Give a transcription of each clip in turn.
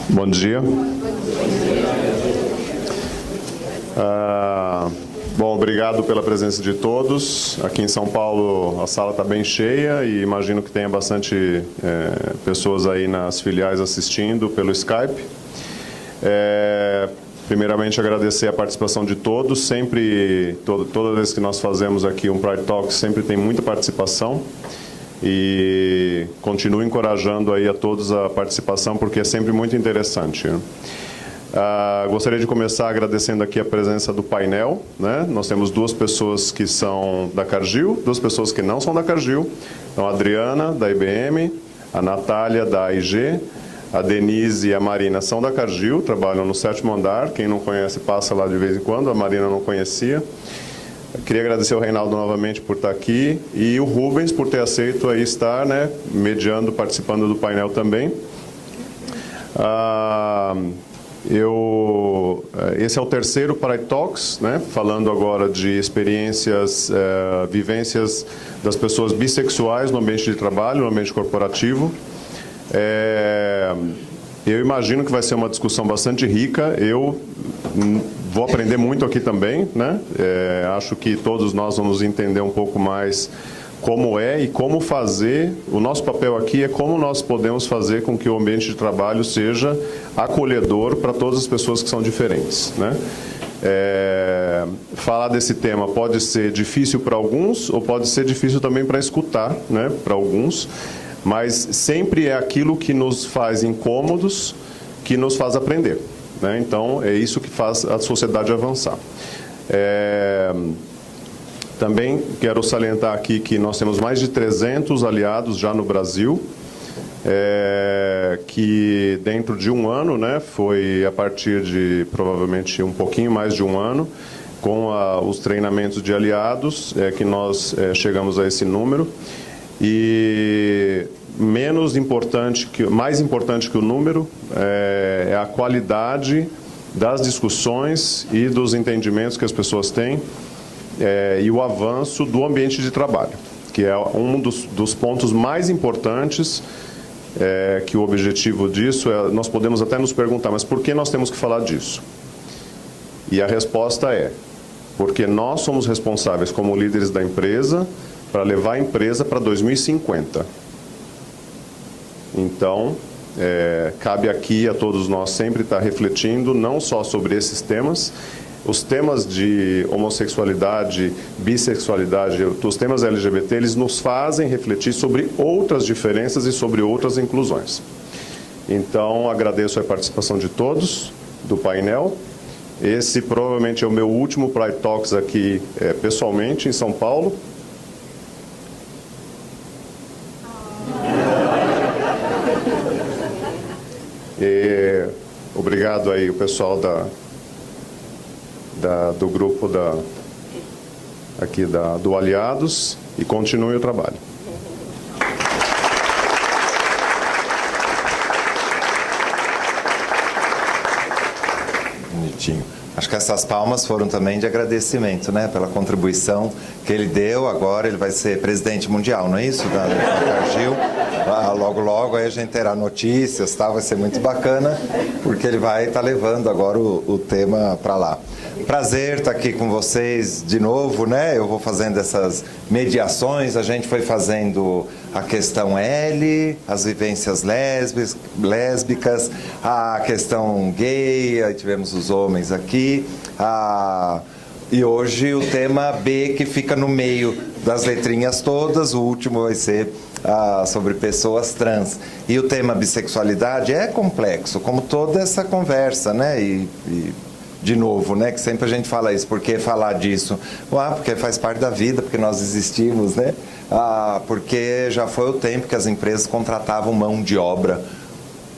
Bom dia. Bom, obrigado pela presença de todos. Aqui em São Paulo a sala está bem cheia e imagino que tenha bastante pessoas aí nas filiais assistindo pelo Skype. Primeiramente, agradecer a participação de todos. Sempre, toda vez que nós fazemos aqui um Pride Talks, sempre tem muita participação. E continuo encorajando aí a todos a participação, porque é sempre muito interessante, né? Gostaria de começar agradecendo aqui a presença do painel, né? Nós temos duas pessoas que são da Cargill, duas pessoas que não são da Cargill. Então, a Adriana, da IBM, a Natália, da AIG, a Denise e a Marina são da Cargill, trabalham no 7º andar. Quem não conhece, passa lá de vez em quando. A Marina não conhecia. Queria agradecer ao Reinaldo novamente por estar aqui e o Rubens por ter aceito aí estar, né, mediando, participando do painel também. Esse é o terceiro Pride Talks, né, falando agora de experiências, vivências das pessoas bissexuais no ambiente de trabalho, no ambiente corporativo. Eu imagino que vai ser uma discussão bastante rica. Eu vou aprender muito aqui também, né? Acho que todos nós vamos entender um pouco mais como é e como fazer. O nosso papel aqui é como nós podemos fazer com que o ambiente de trabalho seja acolhedor para todas as pessoas que são diferentes, né? Falar desse tema pode ser difícil para alguns ou pode ser difícil também para escutar, né, para alguns, mas sempre é aquilo que nos faz incômodos que nos faz aprender, né? Então, é isso que faz a sociedade avançar. Também quero salientar aqui que nós temos mais de 300 aliados já no Brasil, que dentro de um ano, né, foi a partir de provavelmente um pouquinho mais de um ano, com os treinamentos de aliados, que nós chegamos a esse número. E mais importante que o número é a qualidade das discussões e dos entendimentos que as pessoas têm e o avanço do ambiente de trabalho, que é um dos pontos mais importantes, que o objetivo disso nós podemos até nos perguntar, mas por que nós temos que falar disso? E a resposta é, porque nós somos responsáveis como líderes da empresa para levar a empresa para 2050. Então, cabe aqui a todos nós sempre estar refletindo não só sobre esses temas, os temas de homossexualidade, bissexualidade, os temas LGBT, eles nos fazem refletir sobre outras diferenças e sobre outras inclusões. Então, agradeço a participação de todos do painel. Esse provavelmente é o meu último Pride Talks aqui pessoalmente em São Paulo. Obrigado aí o pessoal do grupo do Aliados e continue o trabalho. Bonitinho. Acho que essas palmas foram também de agradecimento, né, pela contribuição que ele deu. Agora ele vai ser presidente mundial, não é isso, da Cargill? Logo, logo aí a gente terá notícias, tá? Vai ser muito bacana, porque ele vai estar levando agora o tema para lá. Prazer estar aqui com vocês de novo, né? Eu vou fazendo essas mediações, a gente foi fazendo a questão L, as vivências lésbicas, a questão gay, aí tivemos os homens aqui, e hoje o tema B, que fica no meio das letrinhas todas, o último vai ser sobre pessoas trans. E o tema bissexualidade é complexo, como toda essa conversa, né? E de novo, né, que sempre a gente fala isso, por que falar disso? Porque faz parte da vida, porque nós existimos, né? Porque já foi o tempo que as empresas contratavam mão de obra,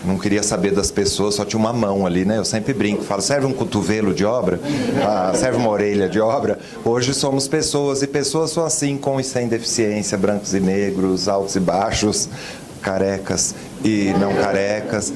não queria saber das pessoas, só tinha uma mão ali, né? Eu sempre brinco, falo, serve um cotovelo de obra? Serve uma orelha de obra? Hoje somos pessoas, e pessoas são assim, com e sem deficiência, brancos e negros, altos e baixos, carecas e não carecas,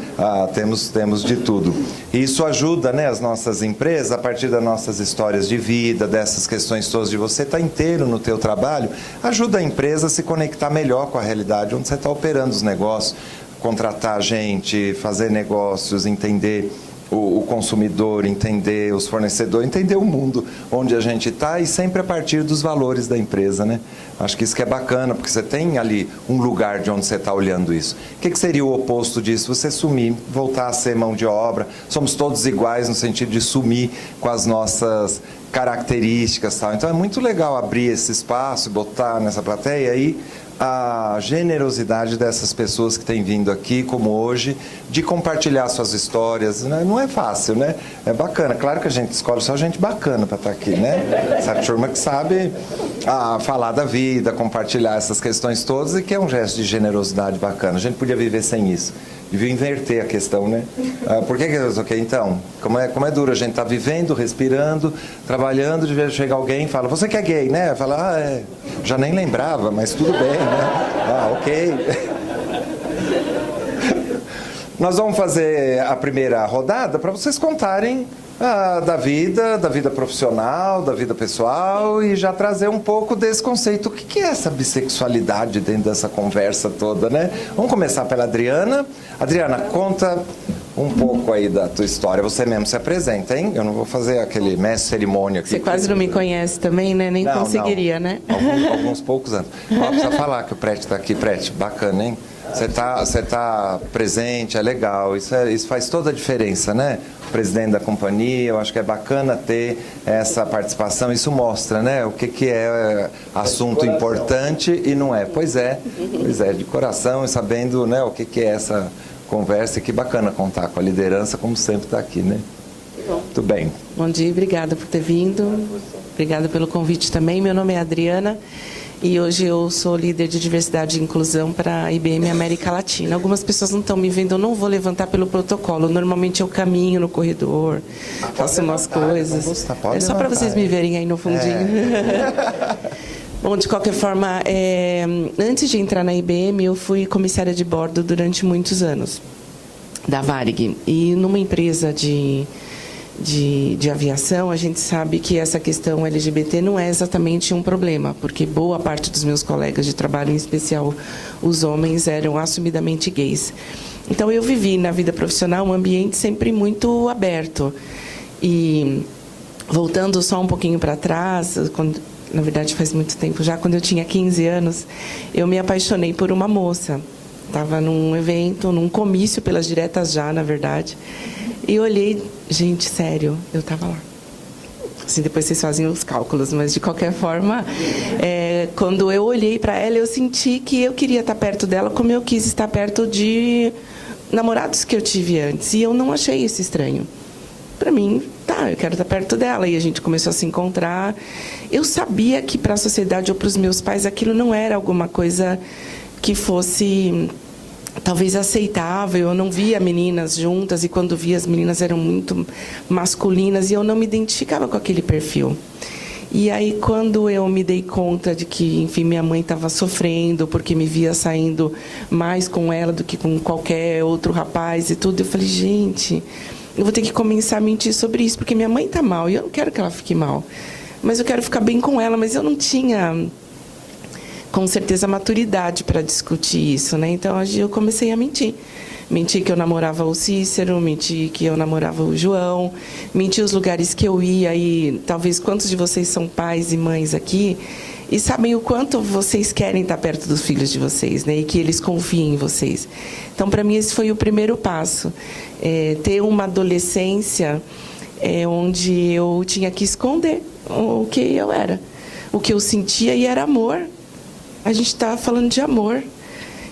temos de tudo. E isso ajuda, né, as nossas empresas, a partir das nossas histórias de vida, dessas questões todas de você estar inteiro no teu trabalho, ajuda a empresa a se conectar melhor com a realidade onde você está operando os negócios. contratar gente, fazer negócios, entender o consumidor, entender os fornecedores, entender o mundo onde a gente está e sempre a partir dos valores da empresa, né? Acho que isso que é bacana, porque você tem ali um lugar de onde você está olhando isso. O que seria o oposto disso? Você sumir, voltar a ser mão de obra. Somos todos iguais no sentido de sumir com as nossas características, tal. Então é muito legal abrir esse espaço, botar nessa plateia aí a generosidade dessas pessoas que têm vindo aqui, como hoje, de compartilhar suas histórias. Não é fácil, né? É bacana. Claro que a gente escolhe só gente bacana para estar aqui, né? Essa turma que sabe falar da vida, compartilhar essas questões todas e que é um gesto de generosidade bacana. A gente podia viver sem isso. Devia inverter a questão, né? Por que ok, então? Como é duro a gente estar vivendo, respirando, trabalhando, de chegar alguém e fala, você que é gay, né? Fala, já nem lembrava, mas tudo bem, né? Ok. Nós vamos fazer a primeira rodada para vocês contarem da vida profissional, da vida pessoal e já trazer um pouco desse conceito. O que é essa bissexualidade dentro dessa conversa toda, né? Vamos começar pela Adriana. Adriana, conta um pouco aí da tua história. Você mesmo se apresenta, hein? Eu não vou fazer aquele mestre cerimônia aqui. Você quase não me conhece também, né? Nem conseguiria, né? Alguns poucos anos. Precisa falar que o Prete está aqui. Prete, bacana, hein? Você tá presente, é legal. Isso faz toda a diferença, né? O presidente da companhia, eu acho que é bacana ter essa participação. Isso mostra, né? O que é assunto importante e não é. Pois é, de coração e sabendo, né, o que é essa conversa. E que bacana contar com a liderança, como sempre está aqui, né? Muito bem. Bom dia, obrigada por ter vindo. Obrigada pelo convite também. Meu nome é Adriana. E hoje eu sou líder de diversidade e inclusão para a IBM América Latina. Algumas pessoas não estão me vendo, eu não vou levantar pelo protocolo. Normalmente eu caminho no corredor, faço umas coisas. É só para vocês me verem aí no fundinho. Bom, de qualquer forma, antes de entrar na IBM, eu fui comissária de bordo durante muitos anos, da Varig. E numa empresa de aviação, a gente sabe que essa questão LGBT não é exatamente um problema, porque boa parte dos meus colegas de trabalho, em especial os homens, eram assumidamente gays. Então, eu vivi na vida profissional um ambiente sempre muito aberto. E, voltando só um pouquinho para trás, na verdade faz muito tempo já, quando eu tinha 15 anos, eu me apaixonei por uma moça. Estava num evento, num comício pelas diretas já, na verdade. E olhei, gente, sério, eu estava lá. Assim, depois vocês fazem os cálculos, mas de qualquer forma, quando eu olhei para ela, eu senti que eu queria estar perto dela como eu quis estar perto de namorados que eu tive antes. E eu não achei isso estranho. Para mim, eu quero estar perto dela. E a gente começou a se encontrar. Eu sabia que para a sociedade ou para os meus pais aquilo não era alguma coisa que fosse talvez aceitável. Eu não via meninas juntas e quando via as meninas eram muito masculinas e eu não me identificava com aquele perfil. E aí quando eu me dei conta de que, enfim, minha mãe estava sofrendo porque me via saindo mais com ela do que com qualquer outro rapaz e tudo, eu falei, gente, eu vou ter que começar a mentir sobre isso, porque minha mãe está mal e eu não quero que ela fique mal. Mas eu quero ficar bem com ela, mas eu não tinha com certeza maturidade para discutir isso, né? Então eu comecei a mentir. Menti que eu namorava o Cícero, menti que eu namorava o João, menti os lugares que eu ia e talvez quantos de vocês são pais e mães aqui e sabem o quanto vocês querem estar perto dos filhos de vocês, né? E que eles confiem em vocês. Então, para mim, esse foi o primeiro passo. Ter uma adolescência onde eu tinha que esconder o que eu era. O que eu sentia e era amor. A gente estava falando de amor.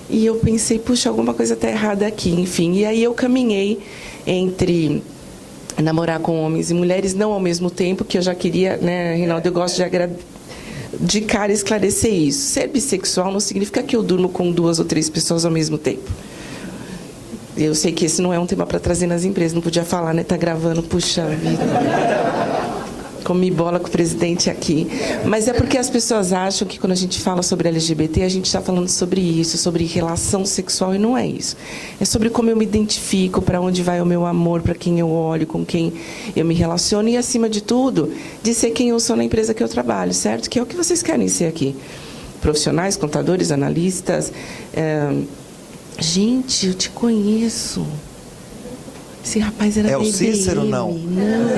E eu pensei, puxa, alguma coisa está errada aqui, enfim. E aí eu caminhei entre namorar com homens e mulheres, não ao mesmo tempo, que eu já queria, né, Reinaldo, eu gosto de cara esclarecer isso. Ser bissexual não significa que eu durmo com 2 ou 3 pessoas ao mesmo tempo. Eu sei que esse não é um tema para trazer nas empresas, não podia falar, né? Tá gravando, puxa vida. Comi bola com o presidente aqui. Mas é porque as pessoas acham que quando a gente fala sobre LGBT, a gente está falando sobre isso, sobre relação sexual, e não é isso. É sobre como eu me identifico, para onde vai o meu amor, para quem eu olho, com quem eu me relaciono, e, acima de tudo, de ser quem eu sou na empresa que eu trabalho, certo? Que é o que vocês querem ser aqui. Profissionais, contadores, analistas, Gente, eu te conheço. Esse rapaz era É o da IBM. Cícero, não? Não.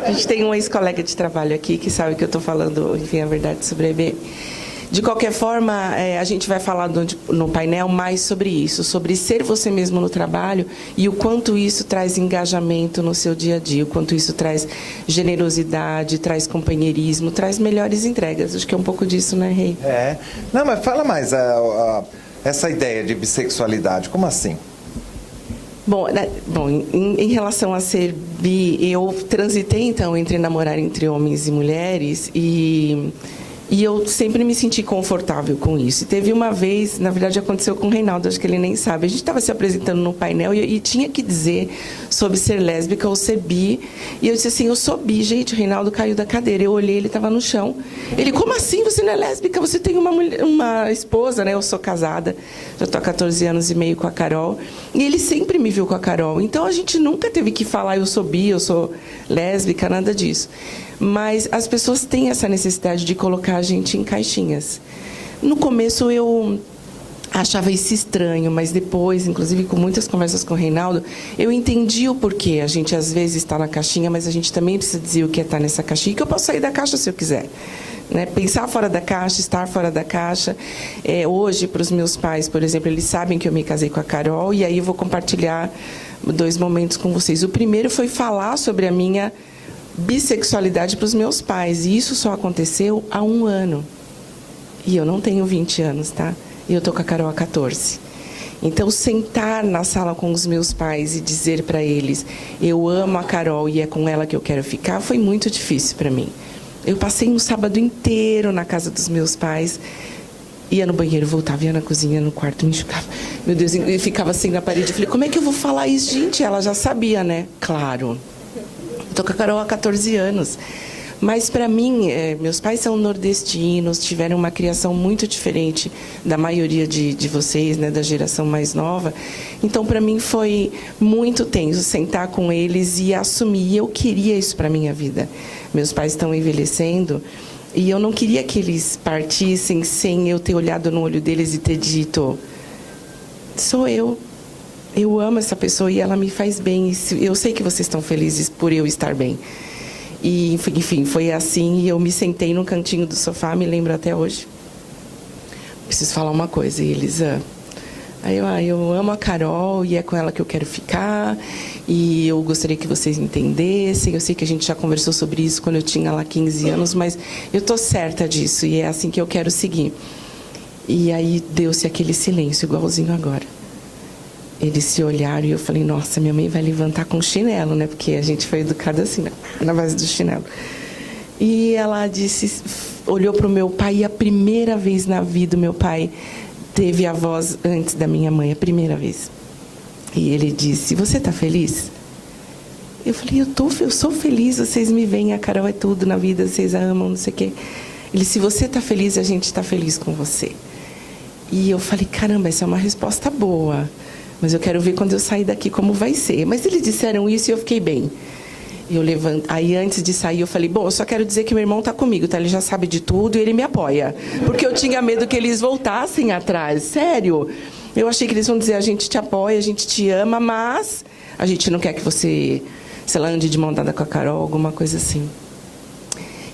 A gente tem um ex-colega de trabalho aqui que sabe que eu estou falando, enfim, a verdade sobre a IBM. De qualquer forma, a gente vai falar no painel mais sobre isso, sobre ser você mesmo no trabalho e o quanto isso traz engajamento no seu dia a dia, o quanto isso traz generosidade, traz companheirismo, traz melhores entregas. Acho que é um pouco disso, né, Rei? É. Não, mas fala mais essa ideia de bissexualidade, como assim? Bom, em relação a ser bi, eu transitei, então, entre namorar entre homens e mulheres e eu sempre me senti confortável com isso. E teve uma vez, na verdade aconteceu com o Reinaldo, acho que ele nem sabe. A gente estava se apresentando no painel e tinha que dizer sobre ser lésbica ou ser bi. E eu disse assim, eu sou bi, gente. O Reinaldo caiu da cadeira. Eu olhei, ele estava no chão. Ele, como assim você não é lésbica? Você tem uma esposa, né? Eu sou casada, já estou há 14 anos e meio com a Carol. E ele sempre me viu com a Carol. Então a gente nunca teve que falar eu sou bi, eu sou lésbica, nada disso. Mas as pessoas têm essa necessidade de colocar a gente em caixinhas. No começo eu achava isso estranho, mas depois, inclusive com muitas conversas com o Reinaldo, eu entendi o porquê. A gente às vezes está na caixinha, mas a gente também precisa dizer o que é estar nessa caixinha, e que eu posso sair da caixa se eu quiser. Né? Pensar fora da caixa, estar fora da caixa. Hoje, para os meus pais, por exemplo, eles sabem que eu me casei com a Carol, e aí eu vou compartilhar 2 momentos com vocês. O primeiro foi falar sobre a minha bissexualidade para os meus pais. E isso só aconteceu há 1 ano. E eu não tenho 20 anos, tá? E eu tô com a Carol há 14. Então, sentar na sala com os meus pais e dizer para eles, eu amo a Carol e é com ela que eu quero ficar, foi muito difícil para mim. Eu passei um sábado inteiro na casa dos meus pais, ia no banheiro, voltava, ia na cozinha, no quarto, me enxugava. Meu Deus, e ficava assim na parede. Eu falei, como é que eu vou falar isso? Gente, ela já sabia, né? Claro. Estou com a Carol há 14 anos. Mas, para mim, meus pais são nordestinos, tiveram uma criação muito diferente da maioria de vocês, né, da geração mais nova. Então, para mim, foi muito tenso sentar com eles e assumir. E eu queria isso para a minha vida. Meus pais estão envelhecendo e eu não queria que eles partissem sem eu ter olhado no olho deles e ter dito, sou eu. Eu amo essa pessoa e ela me faz bem. Eu sei que vocês estão felizes por eu estar bem. E, enfim, foi assim. E eu me sentei no cantinho do sofá, me lembro até hoje. Preciso falar uma coisa. E eles... Aí eu amo a Carol e é com ela que eu quero ficar. E eu gostaria que vocês entendessem. Eu sei que a gente já conversou sobre isso quando eu tinha lá 15 anos. Mas eu estou certa disso e é assim que eu quero seguir. E aí deu-se aquele silêncio, igualzinho agora. Eles se olharam e eu falei, nossa, minha mãe vai levantar com chinelo, né? Porque a gente foi educada assim, né? Na base do chinelo. E ela disse, olhou para o meu pai e a primeira vez na vida o meu pai teve a voz antes da minha mãe, a primeira vez. E ele disse, você está feliz? Eu falei, eu sou feliz, vocês me veem, a Carol é tudo na vida, vocês a amam, não sei o quê. Ele disse, se você está feliz, a gente está feliz com você. E eu falei, caramba, essa é uma resposta boa. Mas eu quero ver quando eu sair daqui como vai ser. Mas eles disseram isso e eu fiquei bem. Eu levanto. Aí antes de sair eu falei, bom, eu só quero dizer que meu irmão está comigo, tá? Ele já sabe de tudo e ele me apoia. Porque eu tinha medo que eles voltassem atrás. Sério. Eu achei que eles vão dizer, a gente te apoia, a gente te ama, mas a gente não quer que você, sei lá, ande de mão dada com a Carol, alguma coisa assim.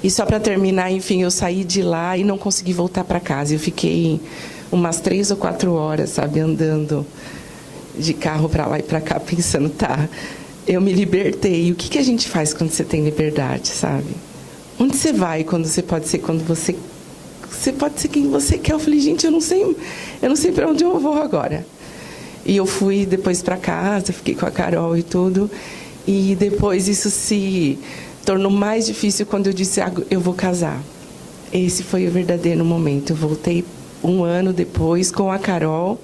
E só para terminar, enfim, eu saí de lá e não consegui voltar para casa. Eu fiquei umas 3 ou 4 horas, sabe, andando de carro para lá e para cá, pensando, tá, eu me libertei. E o que a gente faz quando você tem liberdade, sabe? Onde você vai quando você pode ser você pode ser quem você quer? Eu falei, gente, eu não sei para onde eu vou agora. E eu fui depois para casa, fiquei com a Carol e tudo. E depois isso se tornou mais difícil quando eu disse, eu vou casar. Esse foi o verdadeiro momento. Eu voltei 1 ano depois com a Carol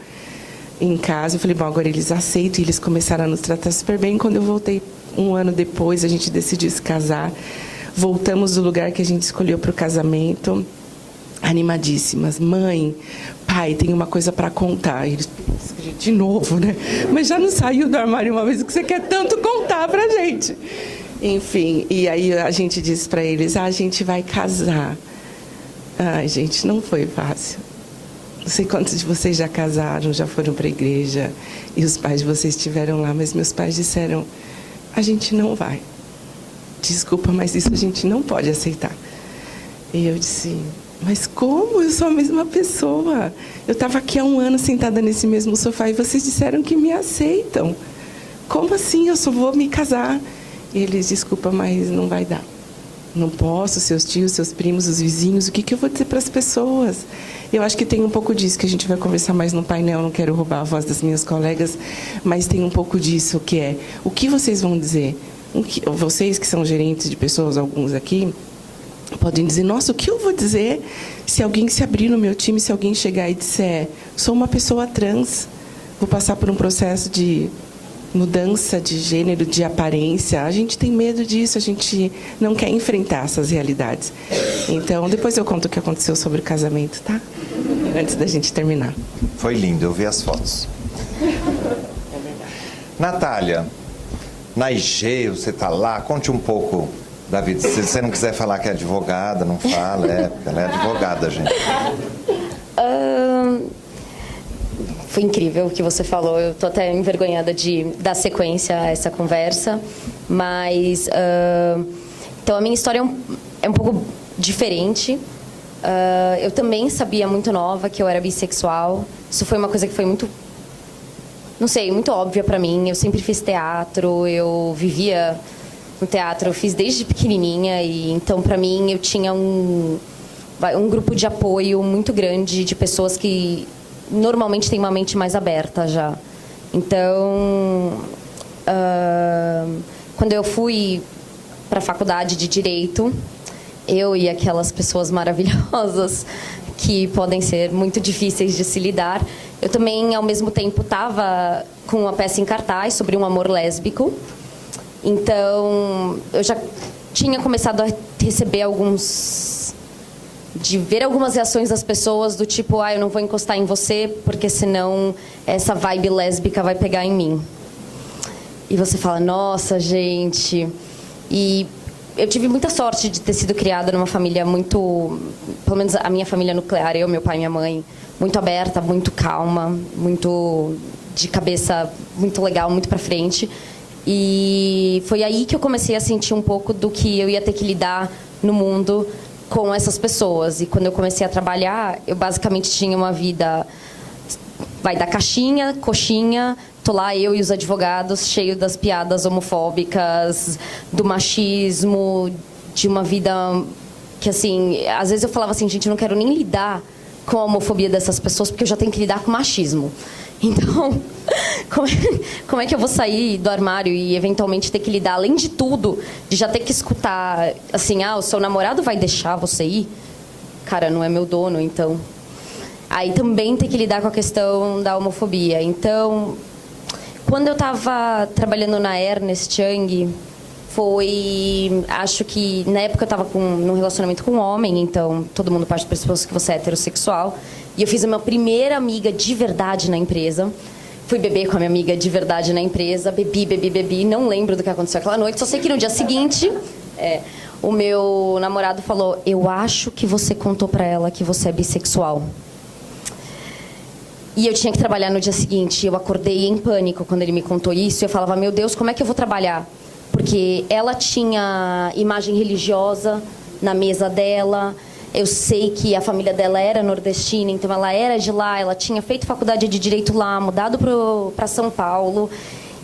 em casa. Eu falei, bom, agora eles aceitam e eles começaram a nos tratar super bem. Quando eu voltei 1 ano depois, a gente decidiu se casar. Voltamos do lugar que a gente escolheu para o casamento, animadíssimas. Mãe, pai, tem uma coisa para contar. Eles, de novo, né? Mas já não saiu do armário uma vez, o que você quer tanto contar pra gente? Enfim, e aí a gente disse para eles, a gente vai casar. Ai, gente, não foi fácil. Não sei quantos de vocês já casaram, já foram para a igreja e os pais de vocês estiveram lá, mas meus pais disseram: a gente não vai. Desculpa, mas isso a gente não pode aceitar. E eu disse: mas como? Eu sou a mesma pessoa. Eu estava aqui há 1 ano sentada nesse mesmo sofá e vocês disseram que me aceitam. Como assim? Eu só vou me casar. E eles: desculpa, mas não vai dar. Não posso, seus tios, seus primos, os vizinhos, o que eu vou dizer para as pessoas? Eu acho que tem um pouco disso, que a gente vai conversar mais no painel, não quero roubar a voz das minhas colegas, mas tem um pouco disso, que é: o que vocês vão dizer? Vocês que são gerentes de pessoas, alguns aqui, podem dizer: nossa, o que eu vou dizer se alguém se abrir no meu time, se alguém chegar e disser: sou uma pessoa trans, vou passar por um processo de mudança de gênero, de aparência. A gente tem medo disso, a gente não quer enfrentar essas realidades. Então, depois eu conto o que aconteceu sobre o casamento, tá? Antes da gente terminar. Foi lindo, eu vi as fotos. Natália, na IG, você está lá, conte um pouco da vida. Se você não quiser falar que é advogada, não fala, porque ela é advogada, gente. Foi incrível o que você falou. Eu tô até envergonhada de dar sequência a essa conversa. Mas, então, a minha história é um pouco diferente. Eu também sabia muito nova que eu era bissexual. Isso foi uma coisa que foi muito, não sei, muito óbvia para mim. Eu sempre fiz teatro, eu vivia no teatro, eu fiz desde pequenininha. E então, para mim, eu tinha um grupo de apoio muito grande de pessoas que normalmente tem uma mente mais aberta já. Então, quando eu fui para a faculdade de Direito, eu e aquelas pessoas maravilhosas que podem ser muito difíceis de se lidar, eu também, ao mesmo tempo, estava com uma peça em cartaz sobre um amor lésbico. Então, eu já tinha começado a receber de ver algumas reações das pessoas do tipo: eu não vou encostar em você porque senão essa vibe lésbica vai pegar em mim. E você fala: nossa, gente. E eu tive muita sorte de ter sido criada numa família muito, pelo menos a minha família nuclear, eu, meu pai e minha mãe, muito aberta, muito calma, muito de cabeça, muito legal, muito pra frente. E foi aí que eu comecei a sentir um pouco do que eu ia ter que lidar no mundo com essas pessoas. E quando eu comecei a trabalhar, eu basicamente tinha uma vida da caixinha, coxinha, tô lá eu e os advogados, cheio das piadas homofóbicas, do machismo, de uma vida que, assim, às vezes eu falava assim: gente, eu não quero nem lidar com a homofobia dessas pessoas, porque eu já tenho que lidar com o machismo. Então, como é que eu vou sair do armário e eventualmente ter que lidar, além de tudo, de já ter que escutar assim: o seu namorado vai deixar você ir? Cara, não é meu dono, então. Aí também ter que lidar com a questão da homofobia. Então, quando eu estava trabalhando na Ernst Young, acho que na época eu estava num relacionamento com um homem, então todo mundo parte do pressuposto que você é heterossexual. E eu fiz a minha primeira amiga de verdade na empresa. Fui beber com a minha amiga de verdade na empresa. Bebi. Não lembro do que aconteceu aquela noite. Só sei que no dia seguinte, o meu namorado falou: eu acho que você contou pra ela que você é bissexual. E eu tinha que trabalhar no dia seguinte. Eu acordei em pânico quando ele me contou isso. Eu falava: meu Deus, como é que eu vou trabalhar? Porque ela tinha imagem religiosa na mesa dela. Eu sei que a família dela era nordestina, então ela era de lá, ela tinha feito faculdade de Direito lá, mudado para São Paulo.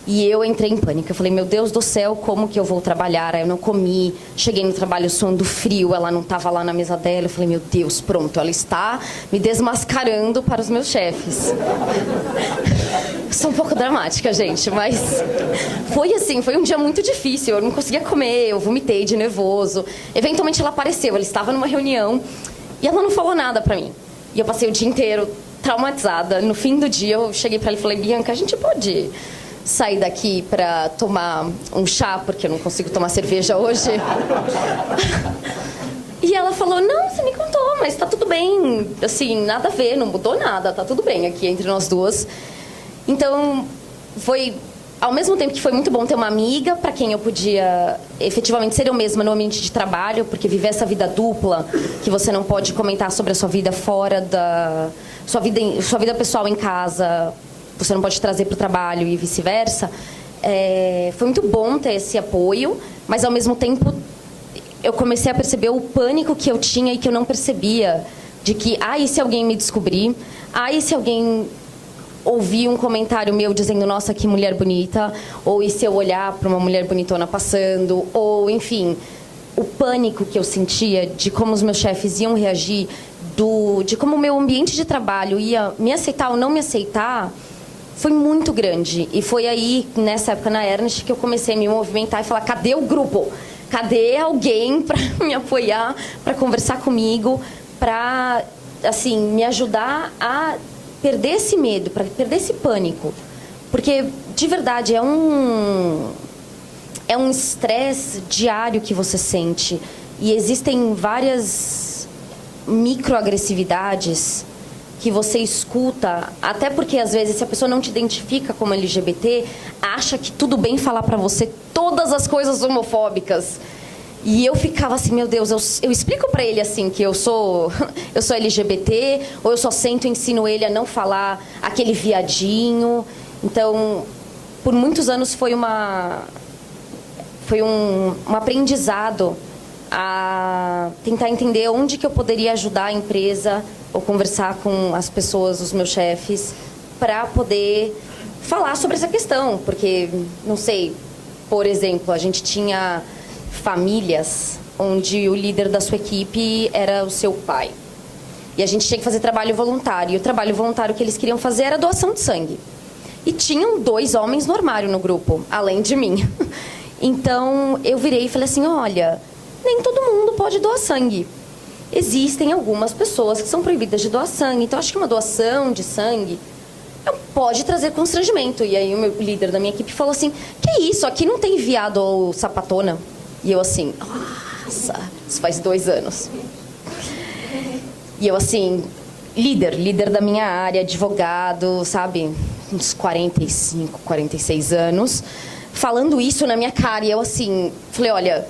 E eu entrei em pânico. Eu falei: meu Deus do céu, como que eu vou trabalhar? Aí eu não comi, cheguei no trabalho suando frio, ela não estava lá na mesa dela. Eu falei: meu Deus, pronto, ela está me desmascarando para os meus chefes. Sou um pouco dramática, gente, mas foi assim, foi um dia muito difícil. Eu não conseguia comer, eu vomitei de nervoso. Eventualmente ela apareceu, ela estava numa reunião e ela não falou nada pra mim. E eu passei o dia inteiro traumatizada. No fim do dia eu cheguei pra ela e falei: Bianca, a gente pode sair daqui pra tomar um chá, porque eu não consigo tomar cerveja hoje? E ela falou: não, você me contou, mas tá tudo bem, assim, nada a ver, não mudou nada, tá tudo bem aqui entre nós duas. Então, foi ao mesmo tempo que foi muito bom ter uma amiga para quem eu podia efetivamente ser eu mesma no ambiente de trabalho, porque viver essa vida dupla, que você não pode comentar sobre a sua vida fora da... sua vida pessoal em casa, você não pode trazer para o trabalho e vice-versa. Foi muito bom ter esse apoio, mas ao mesmo tempo eu comecei a perceber o pânico que eu tinha e que eu não percebia, de que, e se alguém me descobrir? E se alguém ouvir um comentário meu dizendo, nossa, que mulher bonita? Ou e se eu olhar para uma mulher bonitona passando? Ou, enfim, o pânico que eu sentia de como os meus chefes iam reagir, de como o meu ambiente de trabalho ia me aceitar ou não me aceitar, foi muito grande. E foi aí, nessa época na Ernst, que eu comecei a me movimentar e falar, cadê o grupo? Cadê alguém para me apoiar, para conversar comigo, para, assim, me ajudar a perder esse medo, para perder esse pânico? Porque, de verdade, é um estresse diário que você sente. E existem várias microagressividades que você escuta, até porque, às vezes, se a pessoa não te identifica como LGBT, acha que tudo bem falar para você todas as coisas homofóbicas. E eu ficava assim, meu Deus, eu explico para ele assim que eu sou LGBT, ou eu só sento e ensino ele a não falar aquele viadinho. Então, por muitos anos foi um aprendizado a tentar entender onde que eu poderia ajudar a empresa ou conversar com as pessoas, os meus chefes, para poder falar sobre essa questão. Porque, não sei, por exemplo, a gente tinha famílias onde o líder da sua equipe era o seu pai. E a gente tinha que fazer trabalho voluntário. E o trabalho voluntário que eles queriam fazer era doação de sangue. E tinham 2 homens no armário no grupo, além de mim. Então, eu virei e falei assim, olha, nem todo mundo pode doar sangue. Existem algumas pessoas que são proibidas de doar sangue. Então, acho que uma doação de sangue pode trazer constrangimento. E aí, o meu líder da minha equipe falou assim, que isso, aqui não tem viado ou sapatona. E eu assim, nossa, isso faz 2 anos. E eu assim, líder da minha área, advogado, sabe, uns 45, 46 anos, falando isso na minha cara. E eu assim, falei, olha,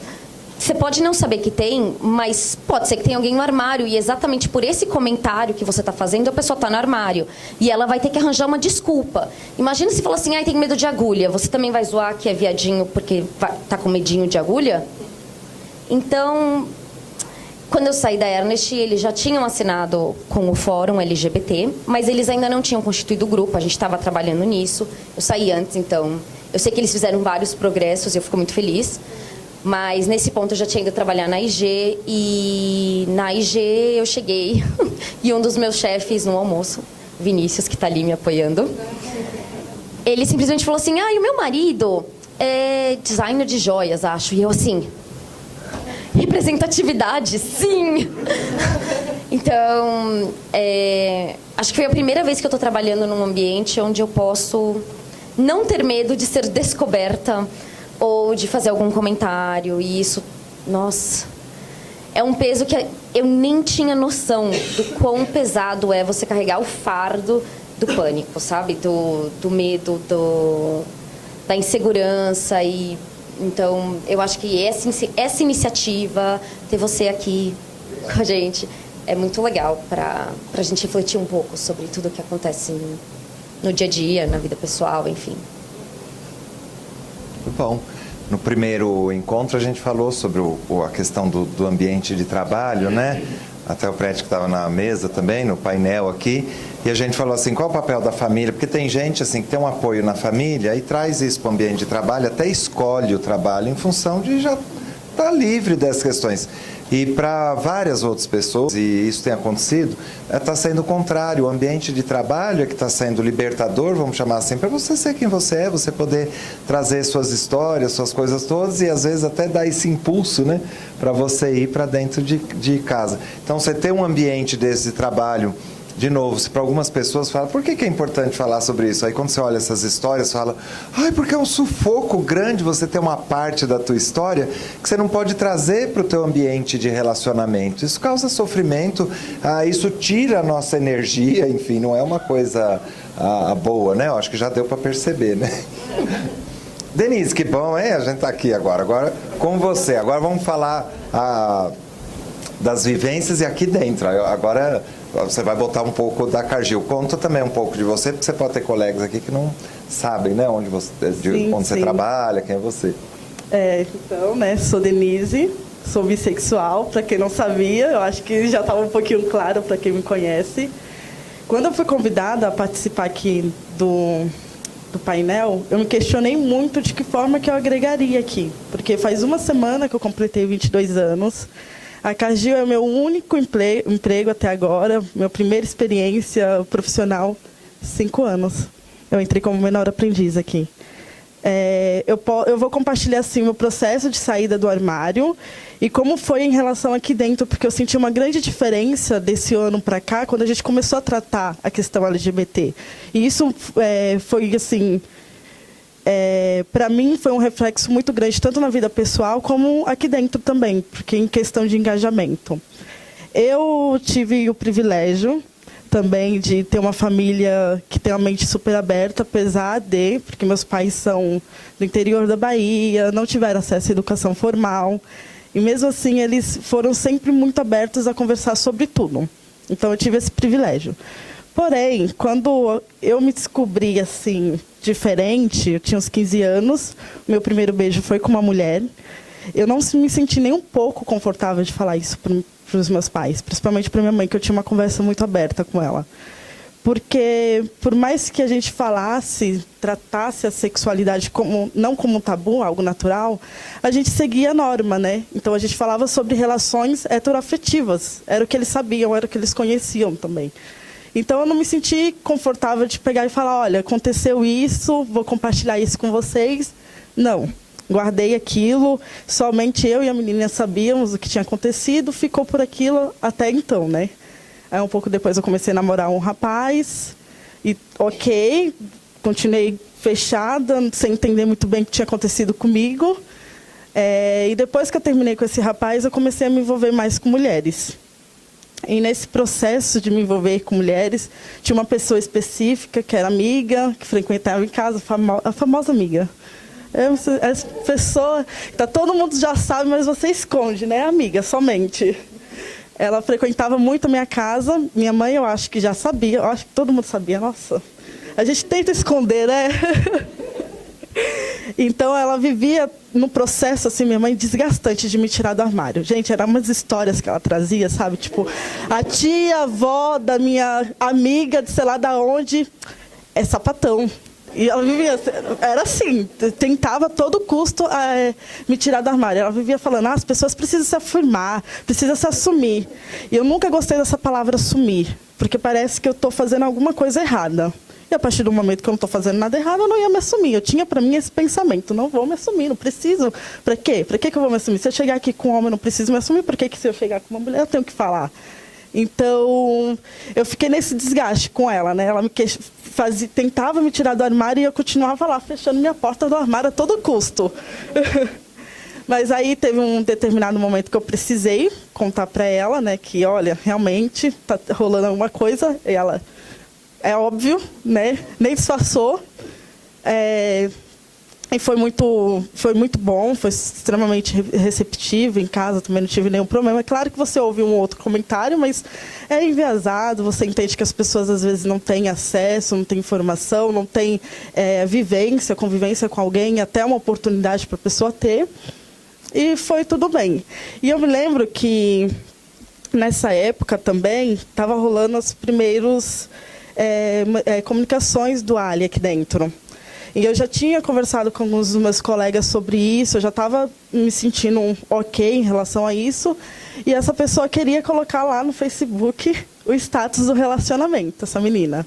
você pode não saber que tem, mas pode ser que tenha alguém no armário. E exatamente por esse comentário que você está fazendo, a pessoa está no armário. E ela vai ter que arranjar uma desculpa. Imagina se falar assim, tem medo de agulha. Você também vai zoar que é viadinho porque tá com medinho de agulha? Então, quando eu saí da Ernst, eles já tinham assinado com o Fórum LGBT, mas eles ainda não tinham constituído o grupo. A gente estava trabalhando nisso. Eu saí antes, então... Eu sei que eles fizeram vários progressos e eu fico muito feliz. Mas, nesse ponto, eu já tinha ido trabalhar na IG. E na IG eu cheguei e um dos meus chefes no almoço, Vinícius, que está ali me apoiando, ele simplesmente falou assim, e o meu marido é designer de joias, acho. E eu assim, representatividade, sim! Então, acho que foi a primeira vez que eu estou trabalhando num ambiente onde eu posso não ter medo de ser descoberta ou de fazer algum comentário. E isso, nossa, é um peso que eu nem tinha noção do quão pesado é você carregar o fardo do pânico, sabe? Do medo, da insegurança. E então, eu acho que essa iniciativa, ter você aqui com a gente, é muito legal para a gente refletir um pouco sobre tudo o que acontece no dia a dia, na vida pessoal, enfim. Muito bom. No primeiro encontro a gente falou sobre a questão do ambiente de trabalho, né? Até o Prete que estava na mesa também, no painel aqui, e a gente falou assim, qual é o papel da família? Porque tem gente assim que tem um apoio na família e traz isso para o ambiente de trabalho, até escolhe o trabalho em função de já estar livre dessas questões. E para várias outras pessoas, e isso tem acontecido, está sendo o contrário. O ambiente de trabalho é que está sendo libertador, vamos chamar assim, para você ser quem você é, você poder trazer suas histórias, suas coisas todas, e às vezes até dar esse impulso, né, para você ir para dentro de casa. Então, você ter um ambiente desse de trabalho, de novo, se para algumas pessoas fala, por que é importante falar sobre isso? Aí quando você olha essas histórias, fala, porque é um sufoco grande você ter uma parte da tua história que você não pode trazer para o teu ambiente de relacionamento. Isso causa sofrimento, isso tira a nossa energia, enfim, não é uma coisa boa, né? Eu acho que já deu para perceber, né? Denise, que bom, hein? A gente está aqui agora. Agora com você. Agora vamos falar das vivências e aqui dentro. Agora você vai botar um pouco da Cargill. Conta também um pouco de você, porque você pode ter colegas aqui que não sabem, né? Onde você trabalha, quem é você. Então, né? Sou Denise, sou bissexual. Para quem não sabia, eu acho que já estava um pouquinho claro para quem me conhece. Quando eu fui convidada a participar aqui do painel, eu me questionei muito de que forma que eu agregaria aqui. Porque faz uma semana que eu completei 22 anos. A Cargill é o meu único emprego até agora, minha primeira experiência profissional, 5 anos. Eu entrei como menor aprendiz aqui. Eu vou compartilhar assim, o meu processo de saída do armário e como foi em relação aqui dentro, porque eu senti uma grande diferença desse ano para cá, quando a gente começou a tratar a questão LGBT. E isso foi, assim, para mim, foi um reflexo muito grande, tanto na vida pessoal como aqui dentro também, porque em questão de engajamento. Eu tive o privilégio também de ter uma família que tem uma mente super aberta, apesar de, porque meus pais são do interior da Bahia, não tiveram acesso à educação formal, e mesmo assim eles foram sempre muito abertos a conversar sobre tudo. Então eu tive esse privilégio. Porém, quando eu me descobri assim diferente, eu tinha uns 15 anos, meu primeiro beijo foi com uma mulher, eu não me senti nem um pouco confortável de falar isso para os meus pais, principalmente para minha mãe, que eu tinha uma conversa muito aberta com ela. Porque, por mais que a gente falasse, tratasse a sexualidade não como um tabu, algo natural, a gente seguia a norma, né? Então, a gente falava sobre relações heteroafetivas. Era o que eles sabiam, era o que eles conheciam também. Então, eu não me senti confortável de pegar e falar, olha, aconteceu isso, vou compartilhar isso com vocês. Não. Guardei aquilo, somente eu e a menina sabíamos o que tinha acontecido, ficou por aquilo até então, né? Aí, um pouco depois, eu comecei a namorar um rapaz, e ok, continuei fechada, sem entender muito bem o que tinha acontecido comigo. E depois que eu terminei com esse rapaz, eu comecei a me envolver mais com mulheres. E nesse processo de me envolver com mulheres, tinha uma pessoa específica, que era amiga, que frequentava em casa, a famosa amiga. Essa pessoa, todo mundo já sabe, mas você esconde, né, amiga, somente. Ela frequentava muito a minha casa, minha mãe eu acho que já sabia, eu acho que todo mundo sabia, nossa. A gente tenta esconder, né? Então ela vivia no processo, assim, minha mãe, desgastante de me tirar do armário. Gente, eram umas histórias que ela trazia, sabe? Tipo, a tia, avó da minha amiga, de sei lá da onde, é sapatão. E ela vivia, era assim, tentava a todo custo me tirar do armário. Ela vivia falando, as pessoas precisam se afirmar, precisam se assumir. E eu nunca gostei dessa palavra assumir, porque parece que eu estou fazendo alguma coisa errada. E a partir do momento que eu não estou fazendo nada errado, eu não ia me assumir. Eu tinha para mim esse pensamento, não vou me assumir, não preciso. Para quê? Para que eu vou me assumir? Se eu chegar aqui com um homem, eu não preciso me assumir, por que se eu chegar com uma mulher, eu tenho que falar? Então, eu fiquei nesse desgaste com ela, né? Ela tentava me tirar do armário e eu continuava lá, fechando minha porta do armário a todo custo. Mas aí teve um determinado momento que eu precisei contar para ela, né? Que, olha, realmente está rolando alguma coisa. E ela, é óbvio, né? Nem disfarçou. E foi muito bom, foi extremamente receptivo em casa, também não tive nenhum problema. É claro que você ouve um outro comentário, mas é enviesado, você entende que as pessoas às vezes não têm acesso, não têm informação, não têm convivência com alguém, até uma oportunidade para a pessoa ter. E foi tudo bem. E eu me lembro que nessa época também estava rolando as primeiras comunicações do Ali aqui dentro. E eu já tinha conversado com alguns dos meus colegas sobre isso, eu já estava me sentindo ok em relação a isso. E essa pessoa queria colocar lá no Facebook o status do relacionamento, essa menina.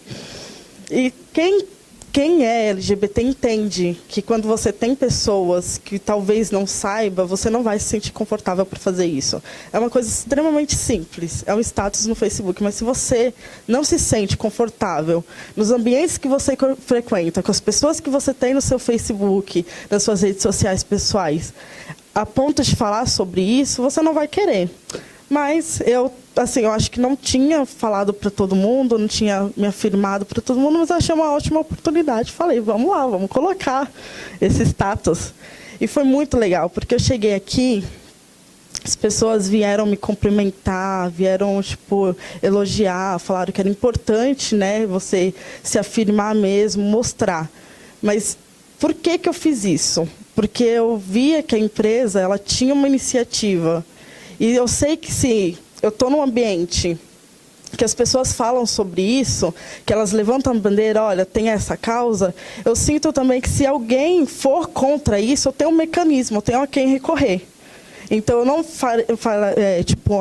E quem é LGBT entende que quando você tem pessoas que talvez não saiba, você não vai se sentir confortável para fazer isso. É uma coisa extremamente simples, é um status no Facebook, mas se você não se sente confortável nos ambientes que você frequenta, com as pessoas que você tem no seu Facebook, nas suas redes sociais pessoais, a ponto de falar sobre isso, você não vai querer. Mas eu acho que não tinha falado para todo mundo, não tinha me afirmado para todo mundo, mas achei uma ótima oportunidade. Falei, vamos lá, vamos colocar esse status. E foi muito legal, porque eu cheguei aqui, as pessoas vieram me cumprimentar, vieram elogiar, falaram que era importante, né, você se afirmar mesmo, mostrar. Mas por que eu fiz isso? Porque eu via que a empresa ela tinha uma iniciativa. E eu sei que se eu estou num ambiente que as pessoas falam sobre isso, que elas levantam a bandeira, olha, tem essa causa, eu sinto também que se alguém for contra isso, eu tenho um mecanismo, eu tenho a quem recorrer. Então, eu não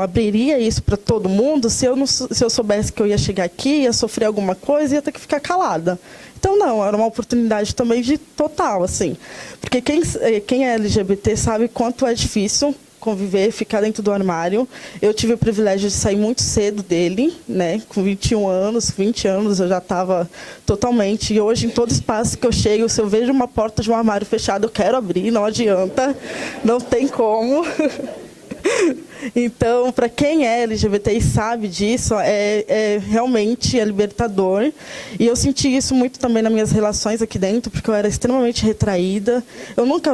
abriria isso para todo mundo se eu soubesse que eu ia chegar aqui, ia sofrer alguma coisa e ia ter que ficar calada. Então, não, era uma oportunidade também de total, assim. Porque quem é LGBT sabe quanto é difícil conviver, ficar dentro do armário. Eu tive o privilégio de sair muito cedo dele, né? Com 21 anos, 20 anos, eu já estava totalmente. E hoje, em todo espaço que eu chego, se eu vejo uma porta de um armário fechado, eu quero abrir, não adianta, não tem como. Então, para quem é LGBT e sabe disso, realmente libertador. E eu senti isso muito também nas minhas relações aqui dentro, porque eu era extremamente retraída. Eu nunca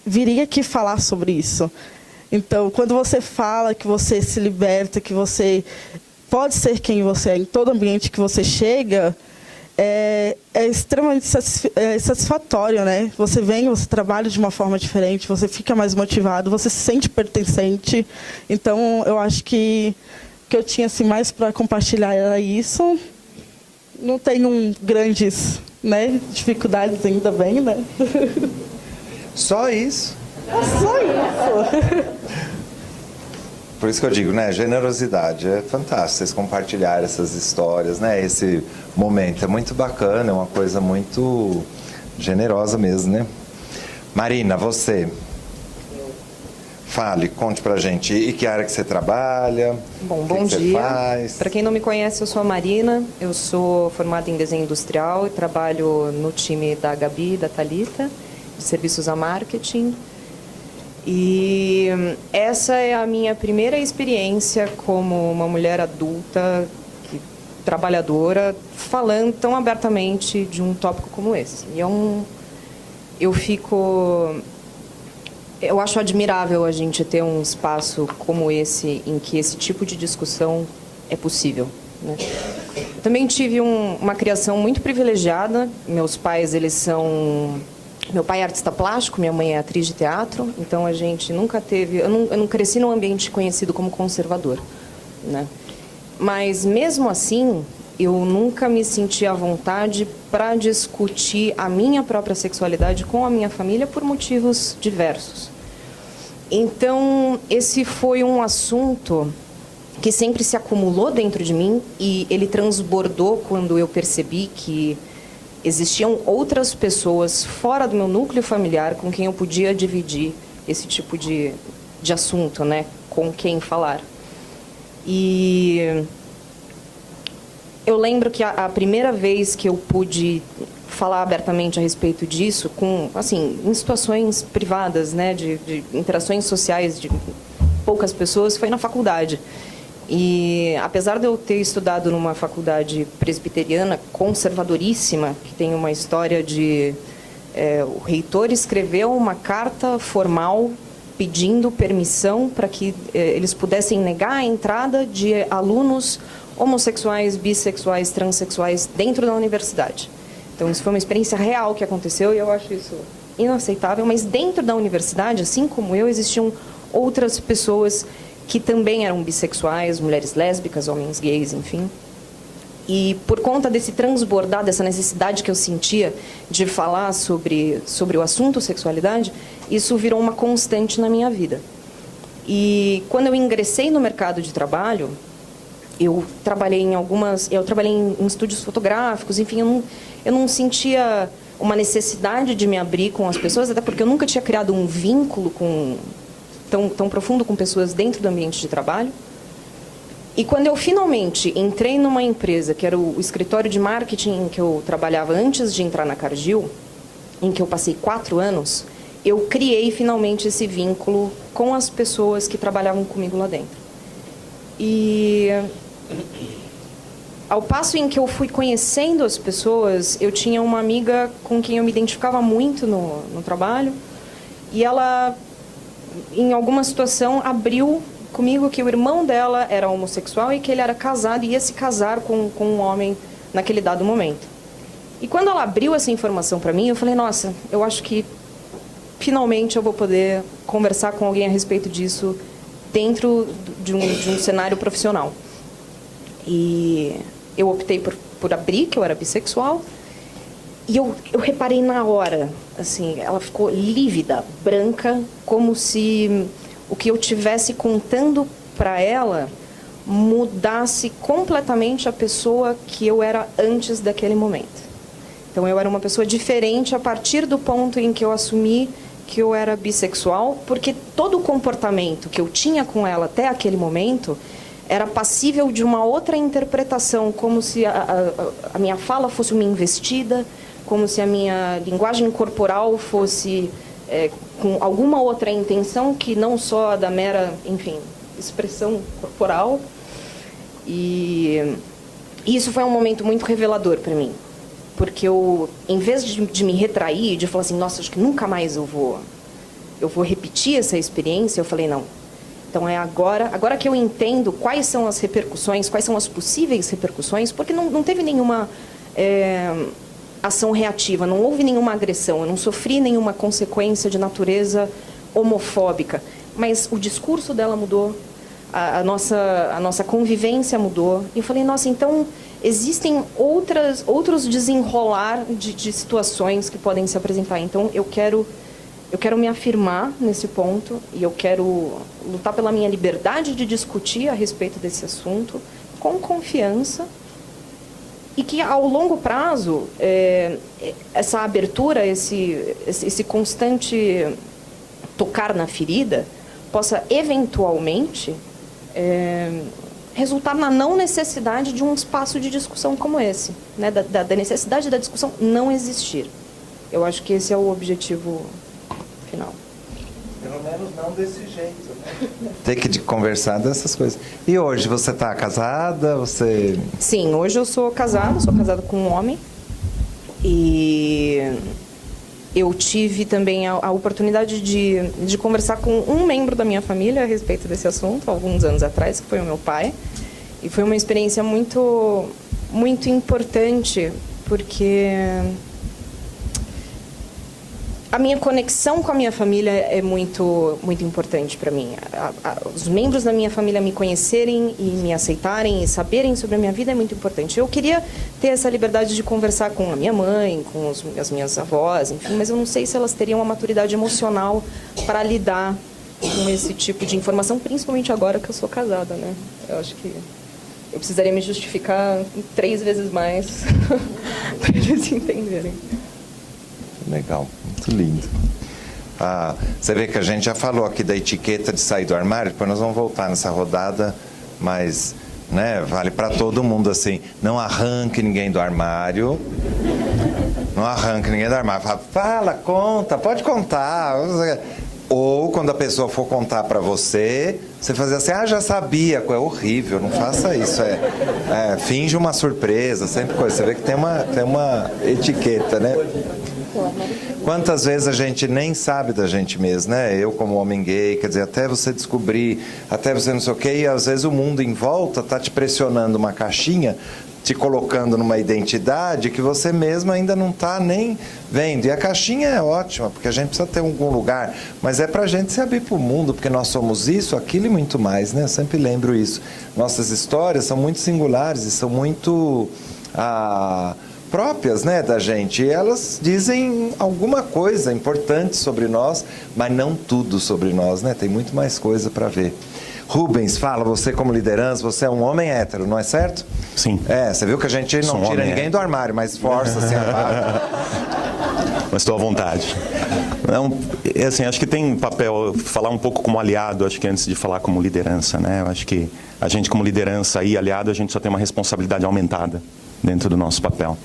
viria aqui falar sobre isso. Então, quando você fala que você se liberta, que você pode ser quem você é em todo ambiente que você chega, é extremamente satisfatório, né? Você vem, você trabalha de uma forma diferente, você fica mais motivado, você se sente pertencente. Então, eu acho que eu tinha assim, mais para compartilhar era isso. Não tenho grandes, né, dificuldades, ainda bem, né? Só isso? Só isso. Por isso que eu digo, né, generosidade, é fantástico vocês compartilharem essas histórias, né, esse momento é muito bacana, é uma coisa muito generosa mesmo, né? Marina, você, fale, conte pra gente, e que área que você trabalha? Bom, que bom que dia. Você faz? Para quem não me conhece, eu sou a Marina, eu sou formada em desenho industrial e trabalho no time da Gabi, da Thalita, de serviços a marketing. E essa é a minha primeira experiência como uma mulher adulta, trabalhadora, falando tão abertamente de um tópico como esse. E eu acho admirável a gente ter um espaço como esse, em que esse tipo de discussão é possível, né? Também tive uma criação muito privilegiada. Meus pais, meu pai é artista plástico, minha mãe é atriz de teatro, então a gente nunca teve... Eu não cresci num ambiente conhecido como conservador, né? Mas, mesmo assim, eu nunca me senti à vontade para discutir a minha própria sexualidade com a minha família por motivos diversos. Então, esse foi um assunto que sempre se acumulou dentro de mim e ele transbordou quando eu percebi que existiam outras pessoas fora do meu núcleo familiar com quem eu podia dividir esse tipo de assunto, né? Com quem falar. E eu lembro que a primeira vez que eu pude falar abertamente a respeito disso, em situações privadas, né? De interações sociais de poucas pessoas, foi na faculdade. E, apesar de eu ter estudado numa faculdade presbiteriana conservadoríssima, que tem uma história de... o reitor escreveu uma carta formal pedindo permissão para que eles pudessem negar a entrada de alunos homossexuais, bissexuais, transexuais dentro da universidade. Então, isso foi uma experiência real que aconteceu e eu acho isso inaceitável. Mas dentro da universidade, assim como eu, existiam outras pessoas que também eram bissexuais, mulheres lésbicas, homens gays, enfim. E por conta desse transbordar, dessa necessidade que eu sentia de falar sobre o assunto sexualidade, isso virou uma constante na minha vida. E quando eu ingressei no mercado de trabalho, eu trabalhei em estúdios fotográficos, enfim, eu não sentia uma necessidade de me abrir com as pessoas, até porque eu nunca tinha criado um vínculo tão profundo com pessoas dentro do ambiente de trabalho. E quando eu finalmente entrei numa empresa, que era o escritório de marketing em que eu trabalhava antes de entrar na Cargill, em que eu passei 4 anos, eu criei finalmente esse vínculo com as pessoas que trabalhavam comigo lá dentro. E ao passo em que eu fui conhecendo as pessoas, eu tinha uma amiga com quem eu me identificava muito no trabalho, e ela, em alguma situação, abriu comigo que o irmão dela era homossexual e que ele era casado e ia se casar com um homem naquele dado momento. E quando ela abriu essa informação para mim, eu falei, nossa, eu acho que finalmente eu vou poder conversar com alguém a respeito disso dentro de um cenário profissional. E eu optei por abrir, que eu era bissexual, e eu reparei na hora, assim, ela ficou lívida, branca, como se o que eu estivesse contando para ela mudasse completamente a pessoa que eu era antes daquele momento. Então, eu era uma pessoa diferente a partir do ponto em que eu assumi que eu era bissexual, porque todo o comportamento que eu tinha com ela até aquele momento era passível de uma outra interpretação, como se a minha fala fosse uma investida, como se a minha linguagem corporal fosse com alguma outra intenção que não só da mera, enfim, expressão corporal. E isso foi um momento muito revelador para mim, porque eu, em vez de me retrair, de falar assim, nossa, acho que nunca mais eu vou repetir essa experiência, eu falei, não. Então, é agora que eu entendo quais são as repercussões, quais são as possíveis repercussões, porque não teve nenhuma ação reativa, não houve nenhuma agressão, eu não sofri nenhuma consequência de natureza homofóbica, mas o discurso dela mudou, a nossa convivência mudou. E eu falei, nossa, então existem outros desenrolar de situações que podem se apresentar. Então, eu quero me afirmar nesse ponto e eu quero lutar pela minha liberdade de discutir a respeito desse assunto com confiança e que, ao longo prazo, essa abertura, esse constante tocar na ferida possa, eventualmente, resultar na não necessidade de um espaço de discussão como esse, né? Da necessidade da discussão não existir. Eu acho que esse é o objetivo final. Pelo menos não desse jeito, né? Ter que conversar dessas coisas. E hoje, você está casada? Você... Sim, hoje eu sou casada com um homem. E eu tive também a oportunidade de conversar com um membro da minha família a respeito desse assunto, alguns anos atrás, que foi o meu pai. E foi uma experiência muito, muito importante, porque a minha conexão com a minha família é muito, muito importante para mim. Os membros da minha família me conhecerem e me aceitarem e saberem sobre a minha vida é muito importante. Eu queria ter essa liberdade de conversar com a minha mãe, com as minhas avós, enfim, mas eu não sei se elas teriam a maturidade emocional para lidar com esse tipo de informação, principalmente agora que eu sou casada, né? Eu acho que eu precisaria me justificar 3 vezes mais para eles entenderem. Legal, muito lindo. Você vê que a gente já falou aqui da etiqueta de sair do armário, depois nós vamos voltar nessa rodada, mas, né, vale para todo mundo assim, não arranque ninguém do armário, não arranque ninguém do armário, fala, conta, pode contar, ou quando a pessoa for contar para você, você fazer assim, já sabia, é horrível, não faça isso, finge uma surpresa, sempre coisa, você vê que tem uma etiqueta, né? Quantas vezes a gente nem sabe da gente mesmo, né? Eu como homem gay, quer dizer, até você descobrir, até você não sei o quê, e às vezes o mundo em volta está te pressionando uma caixinha, te colocando numa identidade que você mesmo ainda não está nem vendo. E a caixinha é ótima, porque a gente precisa ter algum lugar, mas é para a gente se abrir para o mundo, porque nós somos isso, aquilo e muito mais, né? Eu sempre lembro isso. Nossas histórias são muito singulares e são muito próprias, né, da gente. E elas dizem alguma coisa importante sobre nós, mas não tudo sobre nós, né? Tem muito mais coisa para ver. Rubens, fala, você como liderança, você é um homem hétero, não é certo? Sim. Você viu que a gente não tira ninguém do armário, mas força assim a barra. Mas estou à vontade. Não, assim, acho que tem papel, falar um pouco como aliado, acho que antes de falar como liderança, né? Eu acho que a gente como liderança e aliado, a gente só tem uma responsabilidade aumentada dentro do nosso papel.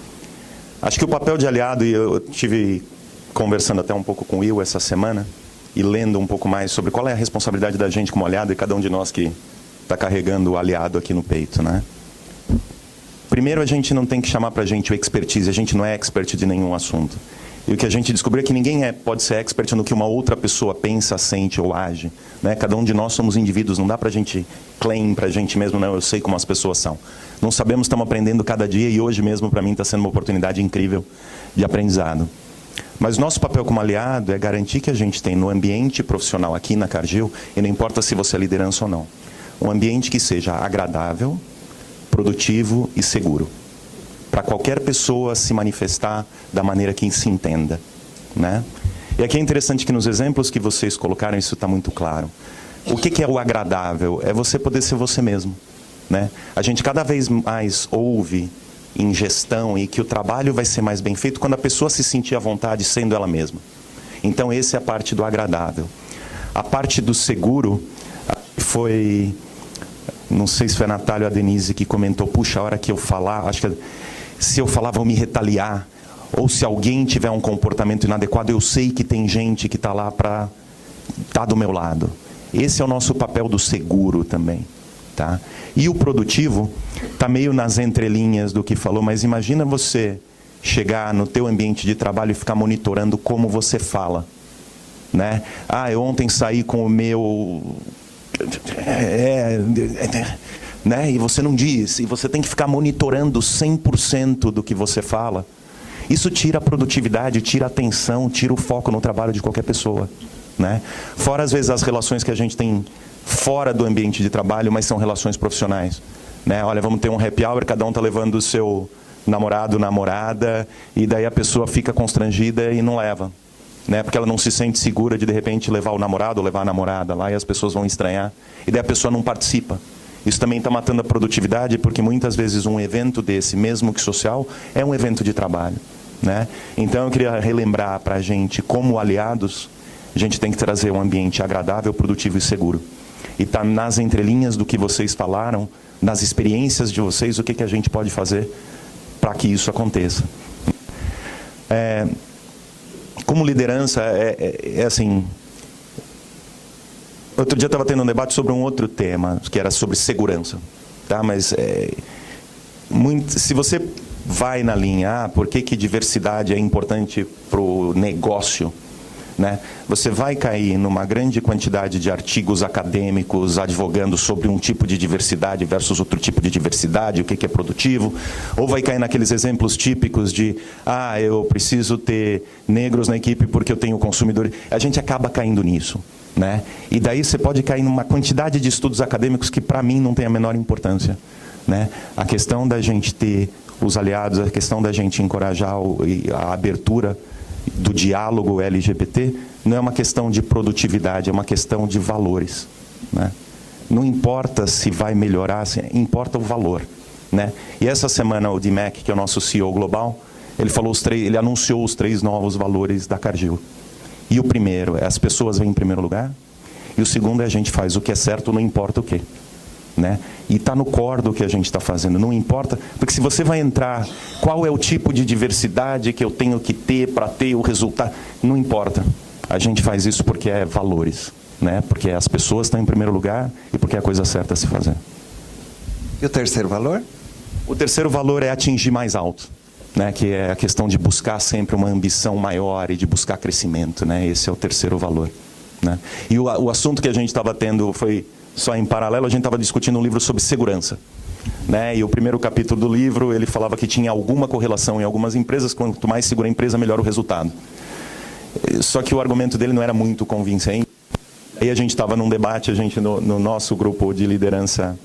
Acho que o papel de aliado, e eu tive conversando até um pouco com o Will essa semana, e lendo um pouco mais sobre qual é a responsabilidade da gente como aliado, e cada um de nós que está carregando o aliado aqui no peito, né? Primeiro, a gente não tem que chamar para a gente o expertise, a gente não é expert de nenhum assunto. E o que a gente descobriu é que ninguém pode ser expert no que uma outra pessoa pensa, sente ou age, né? Cada um de nós somos indivíduos, não dá para a gente claim para a gente mesmo, não, eu sei como as pessoas são. Não sabemos, estamos aprendendo cada dia e hoje mesmo para mim está sendo uma oportunidade incrível de aprendizado. Mas nosso papel como aliado é garantir que a gente tem no ambiente profissional aqui na Cargill, e não importa se você é liderança ou não, um ambiente que seja agradável, produtivo e seguro, para qualquer pessoa se manifestar da maneira que se entenda, né? E aqui é interessante que nos exemplos que vocês colocaram, isso está muito claro. O que é o agradável? É você poder ser você mesmo, né? A gente cada vez mais ouve em gestão e que o trabalho vai ser mais bem feito quando a pessoa se sentir à vontade sendo ela mesma. Então, essa é a parte do agradável. A parte do seguro foi... Não sei se foi a Natália ou a Denise que comentou, puxa, a hora que eu falar, acho que se eu falar vão me retaliar, ou se alguém tiver um comportamento inadequado, eu sei que tem gente que está lá para estar do meu lado. Esse é o nosso papel do seguro também, tá? E o produtivo está meio nas entrelinhas do que falou, mas imagina você chegar no teu ambiente de trabalho e ficar monitorando como você fala, né? Ah, eu ontem saí com o meu... né? E você não diz, e você tem que ficar monitorando 100% do que você fala. Isso tira a produtividade, tira a atenção, tira o foco no trabalho de qualquer pessoa, né? Fora, às vezes, as relações que a gente tem fora do ambiente de trabalho, mas são relações profissionais, né? Olha, vamos ter um happy hour, cada um está levando o seu namorado, namorada, e daí a pessoa fica constrangida e não leva, né? Porque ela não se sente segura de repente levar o namorado ou levar a namorada lá, e as pessoas vão estranhar, e daí a pessoa não participa. Isso também está matando a produtividade, porque muitas vezes um evento desse, mesmo que social, é um evento de trabalho, né? Então eu queria relembrar para a gente, como aliados, a gente tem que trazer um ambiente agradável, produtivo e seguro. E está nas entrelinhas do que vocês falaram, nas experiências de vocês, o que a gente pode fazer para que isso aconteça. Como liderança, é assim... Outro dia eu estava tendo um debate sobre um outro tema, que era sobre segurança, tá? Mas se você vai na linha, por que diversidade é importante para o negócio, né? Você vai cair numa grande quantidade de artigos acadêmicos advogando sobre um tipo de diversidade versus outro tipo de diversidade, o que é produtivo, ou vai cair naqueles exemplos típicos de, eu preciso ter negros na equipe porque eu tenho consumidores. A gente acaba caindo nisso, né? E daí você pode cair numa quantidade de estudos acadêmicos que para mim não tem a menor importância, né? A questão da gente ter os aliados, a questão da gente encorajar a abertura do diálogo LGBT, não é uma questão de produtividade, é uma questão de valores, né? Não importa se vai melhorar, importa o valor, né? E essa semana o D-Mac, que é o nosso CEO global, ele anunciou os 3 novos valores da Cargill. E o primeiro é as pessoas vêm em primeiro lugar, e o segundo é a gente faz o que é certo, não importa o quê, né? E está no core do que a gente está fazendo, não importa, porque se você vai entrar, qual é o tipo de diversidade que eu tenho que ter para ter o resultado, não importa. A gente faz isso porque é valores, né? Porque as pessoas estão em primeiro lugar e porque é a coisa certa a se fazer. E o terceiro valor? O terceiro valor é atingir mais alto, né? Que é a questão de buscar sempre uma ambição maior e de buscar crescimento, né? Esse é o terceiro valor, né? E o assunto que a gente estava tendo foi... Só em paralelo, a gente estava discutindo um livro sobre segurança, né? E o primeiro capítulo do livro, ele falava que tinha alguma correlação em algumas empresas, quanto mais segura a empresa, melhor o resultado. Só que o argumento dele não era muito convincente. Aí a gente estava num debate, no nosso grupo de liderança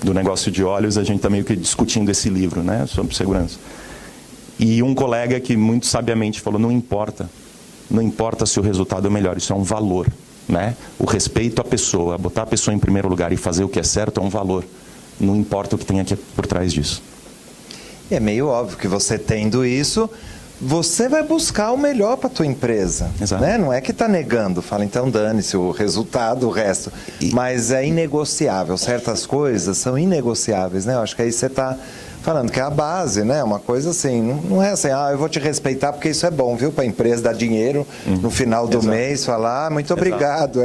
do negócio de óleos, a gente está meio que discutindo esse livro, né? Sobre segurança. E um colega que muito sabiamente falou, não importa se o resultado é melhor, isso é um valor. Né? O respeito à pessoa, botar a pessoa em primeiro lugar e fazer o que é certo é um valor. Não importa o que tem aqui por trás disso. É meio óbvio que você tendo isso, você vai buscar o melhor para a tua empresa. Exato. Né? Não é que está negando, fala então dane-se o resultado, o resto. Mas é inegociável, certas coisas são inegociáveis, né? Eu acho que aí você está falando que é a base, né? Uma coisa assim, não é assim, eu vou te respeitar porque isso é bom, viu? Para a empresa dar dinheiro no final do mês, falar, muito obrigado,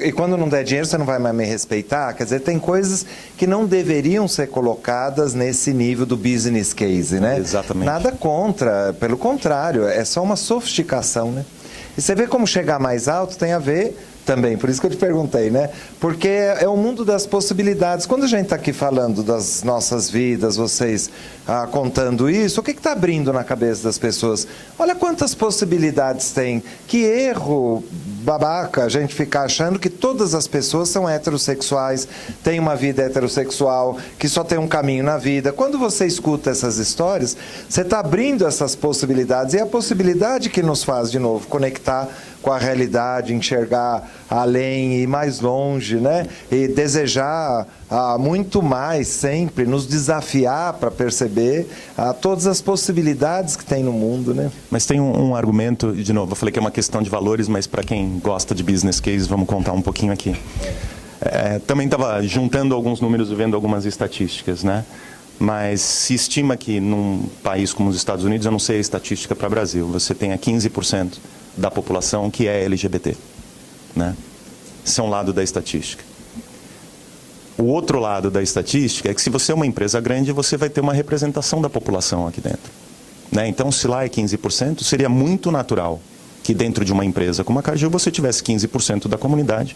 e quando não der dinheiro você não vai mais me respeitar? Quer dizer, tem coisas que não deveriam ser colocadas nesse nível do business case, né? Exatamente. Nada contra, pelo contrário, é só uma sofisticação, né? E você vê como chegar mais alto tem a ver também, por isso que eu te perguntei, né? Porque é o mundo das possibilidades. Quando a gente está aqui falando das nossas vidas, vocês contando isso, o que está abrindo na cabeça das pessoas? Olha quantas possibilidades tem. Que erro babaca a gente ficar achando que todas as pessoas são heterossexuais, têm uma vida heterossexual, que só tem um caminho na vida. Quando você escuta essas histórias, você está abrindo essas possibilidades. E é a possibilidade que nos faz, de novo, conectar com a realidade, enxergar além e mais longe, né? E desejar muito mais sempre, nos desafiar para perceber todas as possibilidades que tem no mundo, né? Mas tem um argumento, de novo, eu falei que é uma questão de valores, mas para quem gosta de business case, vamos contar um pouquinho aqui. Também estava juntando alguns números e vendo algumas estatísticas, né? Mas se estima que num país como os Estados Unidos, eu não sei a estatística para o Brasil, você tenha 15% da população que é LGBT, né? Esse é um lado da estatística. O outro lado da estatística é que se você é uma empresa grande, você vai ter uma representação da população aqui dentro, né? Então, se lá é 15%, seria muito natural que dentro de uma empresa como a Cargill você tivesse 15% da comunidade,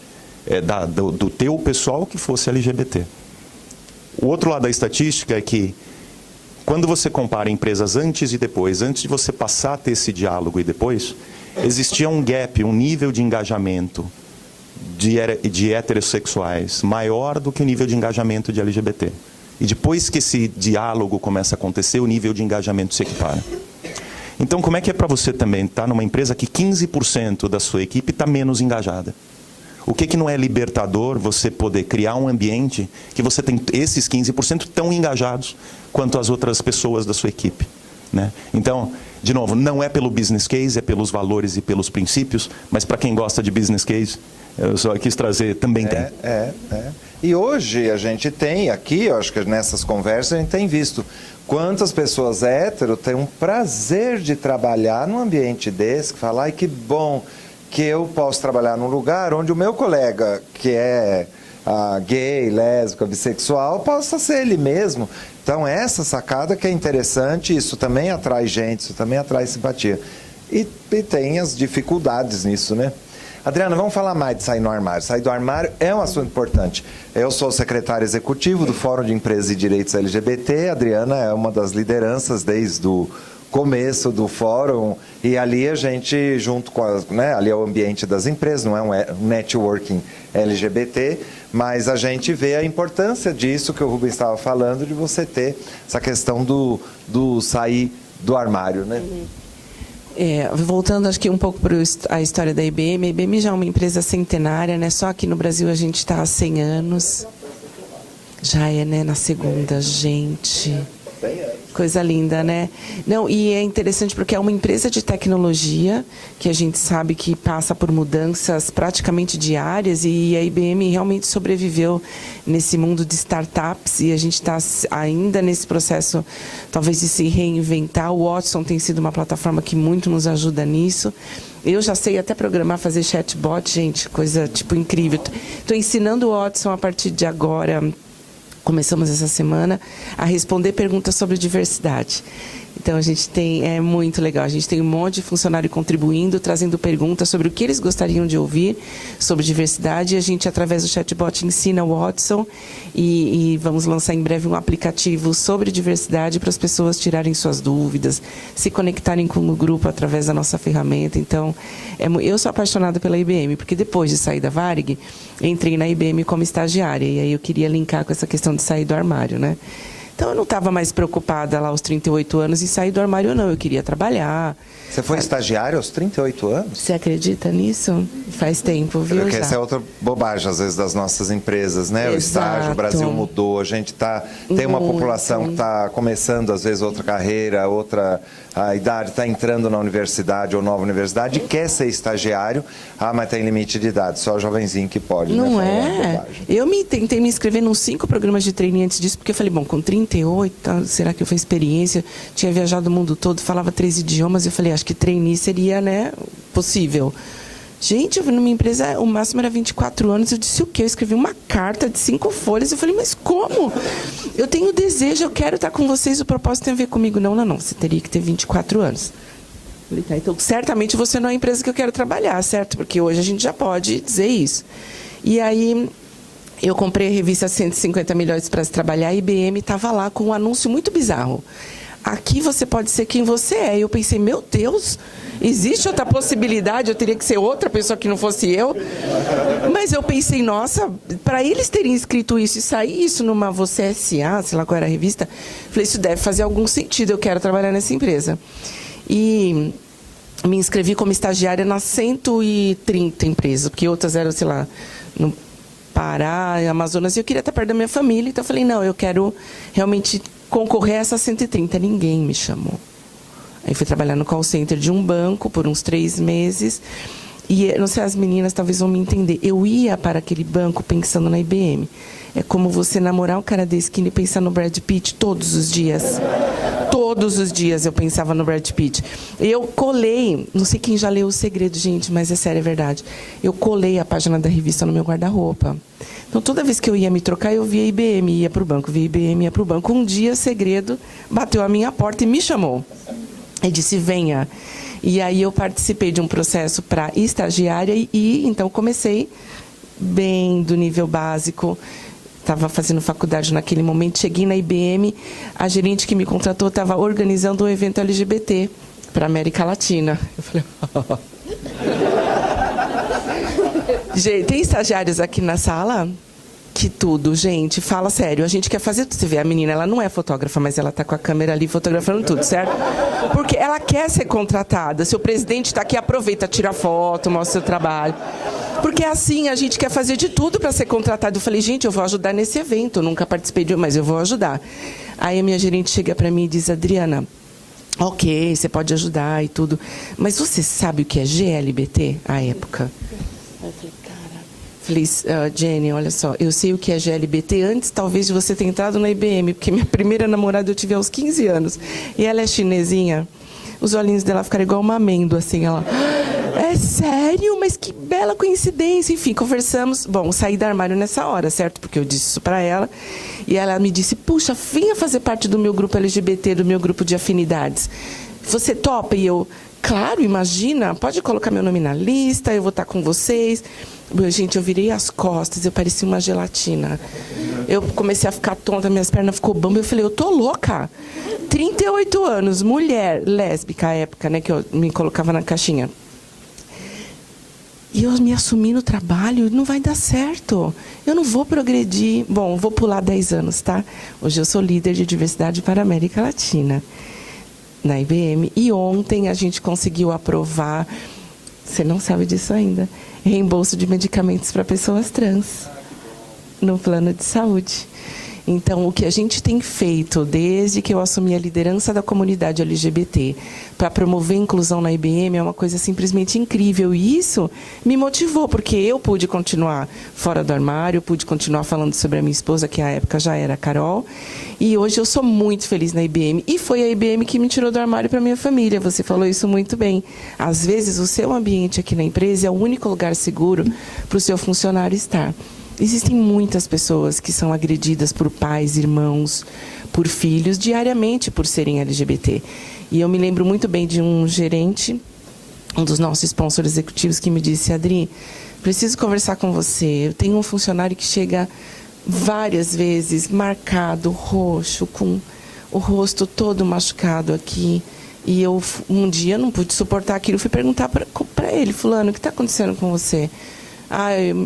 do teu pessoal que fosse LGBT. O outro lado da estatística é que quando você compara empresas antes e depois, antes de você passar a ter esse diálogo e depois, existia um gap, um nível de engajamento de heterossexuais maior do que o nível de engajamento de LGBT. E depois que esse diálogo começa a acontecer, o nível de engajamento se equipara. Então, como é que é para você também estar numa empresa que 15% da sua equipe está menos engajada? O que não é libertador você poder criar um ambiente que você tem esses 15% tão engajados quanto as outras pessoas da sua equipe, né? Então, de novo, não é pelo business case, é pelos valores e pelos princípios, mas para quem gosta de business case, eu só quis trazer, também tem. E hoje a gente tem aqui, eu acho que nessas conversas a gente tem visto quantas pessoas hétero têm um prazer de trabalhar num ambiente desse, que fala, ai que bom que eu posso trabalhar num lugar onde o meu colega, que é gay, lésbica, bissexual, possa ser ele mesmo. Então, essa sacada que é interessante, isso também atrai gente, isso também atrai simpatia. E tem as dificuldades nisso, né? Adriana, vamos falar mais de sair no armário. Sair do armário é um assunto importante. Eu sou secretário executivo do Fórum de Empresas e Direitos LGBT. A Adriana é uma das lideranças desde o começo do fórum, e ali a gente, junto com ali é o ambiente das empresas, não é um networking LGBT, mas a gente vê a importância disso que o Rubens estava falando, de você ter essa questão do sair do armário, né? Voltando, acho que um pouco para a história da IBM. A IBM já é uma empresa centenária, né? Só aqui no Brasil a gente está há 100 anos. Já é, né? Na segunda, gente. Coisa linda, né? Não, e é interessante porque é uma empresa de tecnologia que a gente sabe que passa por mudanças praticamente diárias, e a IBM realmente sobreviveu nesse mundo de startups, e a gente está ainda nesse processo, talvez, de se reinventar. O Watson tem sido uma plataforma que muito nos ajuda nisso. Eu já sei até programar, fazer chatbot, gente, coisa tipo incrível. Estou ensinando o Watson a partir de agora. Começamos essa semana a responder perguntas sobre diversidade. Então, a gente tem, é muito legal, a gente tem um monte de funcionário contribuindo, trazendo perguntas sobre o que eles gostariam de ouvir sobre diversidade, e a gente, através do chatbot, ensina o Watson, e vamos lançar em breve um aplicativo sobre diversidade para as pessoas tirarem suas dúvidas, se conectarem com o grupo através da nossa ferramenta. Então, eu sou apaixonada pela IBM, porque depois de sair da Varig, entrei na IBM como estagiária, e aí eu queria linkar com essa questão de sair do armário, né? Então, eu não estava mais preocupada lá aos 38 anos em sair do armário, não. Eu queria trabalhar. Você foi estagiária aos 38 anos? Você acredita nisso? Faz tempo, viu? Porque essa é outra bobagem, às vezes, das nossas empresas, né? Exato. O estágio, o Brasil mudou, a gente tem uma população que está começando, às vezes, outra carreira, a idade está entrando na universidade ou nova universidade e quer ser estagiário, mas tem limite de idade, só jovenzinho que pode. Não né? é? Eu tentei me inscrever nos 5 programas de treino antes disso, porque eu falei, bom, com 30 98, será que eu fiz experiência? Tinha viajado o mundo todo, falava 3 idiomas. Eu falei, acho que trainee seria, né, possível. Gente, eu fui numa empresa, o máximo era 24 anos. Eu disse o quê? Eu escrevi uma carta de 5 folhas. Eu falei, mas como? Eu tenho desejo, eu quero estar com vocês, o propósito tem a ver comigo. Não, você teria que ter 24 anos. Eu falei, tá, então certamente você não é a empresa que eu quero trabalhar, certo? Porque hoje a gente já pode dizer isso. E aí, eu comprei a revista 150 Melhores para se Trabalhar, a IBM estava lá com um anúncio muito bizarro. Aqui você pode ser quem você é. E eu pensei, meu Deus, existe outra possibilidade? Eu teria que ser outra pessoa que não fosse eu? Mas eu pensei, nossa, para eles terem escrito isso e sair isso numa Você S.A., sei lá qual era a revista, falei, isso deve fazer algum sentido, eu quero trabalhar nessa empresa. E me inscrevi como estagiária nas 130 empresas, porque outras eram, sei lá, no Pará, Amazonas, e eu queria estar perto da minha família, então eu falei, não, eu quero realmente concorrer a essas 130. Ninguém me chamou. Aí fui trabalhar no call center de um banco por uns 3 meses. E, não sei, as meninas talvez vão me entender. Eu ia para aquele banco pensando na IBM. É como você namorar um cara da esquina e pensar no Brad Pitt todos os dias. Todos os dias eu pensava no Brad Pitt. Eu colei, não sei quem já leu O Segredo, gente, mas é sério, é verdade. Eu colei a página da revista no meu guarda-roupa. Então, toda vez que eu ia me trocar, eu via IBM, ia para o banco, via IBM, ia para o banco. Um dia, O Segredo bateu à minha porta e me chamou. E disse, venha. E aí eu participei de um processo para estagiária e então comecei bem do nível básico. Estava fazendo faculdade naquele momento, cheguei na IBM, a gerente que me contratou estava organizando um evento LGBT para a América Latina. Eu falei, Gente, tem estagiários aqui na sala? Que tudo, gente. Fala sério. A gente quer fazer tudo. Você vê, a menina, ela não é fotógrafa, mas ela está com a câmera ali fotografando tudo, certo? Porque ela quer ser contratada. Se o presidente está aqui, aproveita, tira foto, mostra o seu trabalho. Porque assim, a gente quer fazer de tudo para ser contratado. Eu falei, gente, eu vou ajudar nesse evento. Eu nunca participei de um, mas eu vou ajudar. Aí a minha gerente chega para mim e diz, Adriana, ok, você pode ajudar e tudo, mas você sabe o que é GLBT à época? Eu falei, Jenny, olha só, eu sei o que é GLBT antes, talvez, de você ter entrado na IBM, porque minha primeira namorada eu tive aos 15 anos. E ela é chinesinha. Os olhinhos dela ficaram igual uma amêndoa, assim. Ela, é sério? Mas que bela coincidência. Enfim, conversamos. Bom, saí do armário nessa hora, certo? Porque eu disse isso para ela. E ela me disse, puxa, venha fazer parte do meu grupo LGBT, do meu grupo de afinidades. Você topa? E eu, claro, imagina, pode colocar meu nome na lista, eu vou estar com vocês. Gente, eu virei as costas, eu parecia uma gelatina. Eu comecei a ficar tonta, minhas pernas ficou bamba. Eu falei, eu tô louca. 38 anos, mulher, lésbica à época, né, que eu me colocava na caixinha. E eu me assumi no trabalho, não vai dar certo. Eu não vou progredir. Bom, vou pular 10 anos, tá? Hoje eu sou líder de diversidade para a América Latina, na IBM. E ontem a gente conseguiu aprovar, você não sabe disso ainda, reembolso de medicamentos para pessoas trans no plano de saúde. Então, o que a gente tem feito desde que eu assumi a liderança da comunidade LGBT para promover a inclusão na IBM é uma coisa simplesmente incrível. E isso me motivou, porque eu pude continuar fora do armário, pude continuar falando sobre a minha esposa, que à época já era a Carol. E hoje eu sou muito feliz na IBM. E foi a IBM que me tirou do armário para a minha família. Você falou isso muito bem. Às vezes, o seu ambiente aqui na empresa é o único lugar seguro para o seu funcionário estar. Existem muitas pessoas que são agredidas por pais, irmãos, por filhos, diariamente por serem LGBT. E eu me lembro muito bem de um gerente, um dos nossos sponsors executivos, que me disse, Adri, preciso conversar com você. Eu tenho um funcionário que chega várias vezes marcado, roxo, com o rosto todo machucado aqui. E eu, um dia, não pude suportar aquilo. Fui perguntar para ele, fulano, o que está acontecendo com você?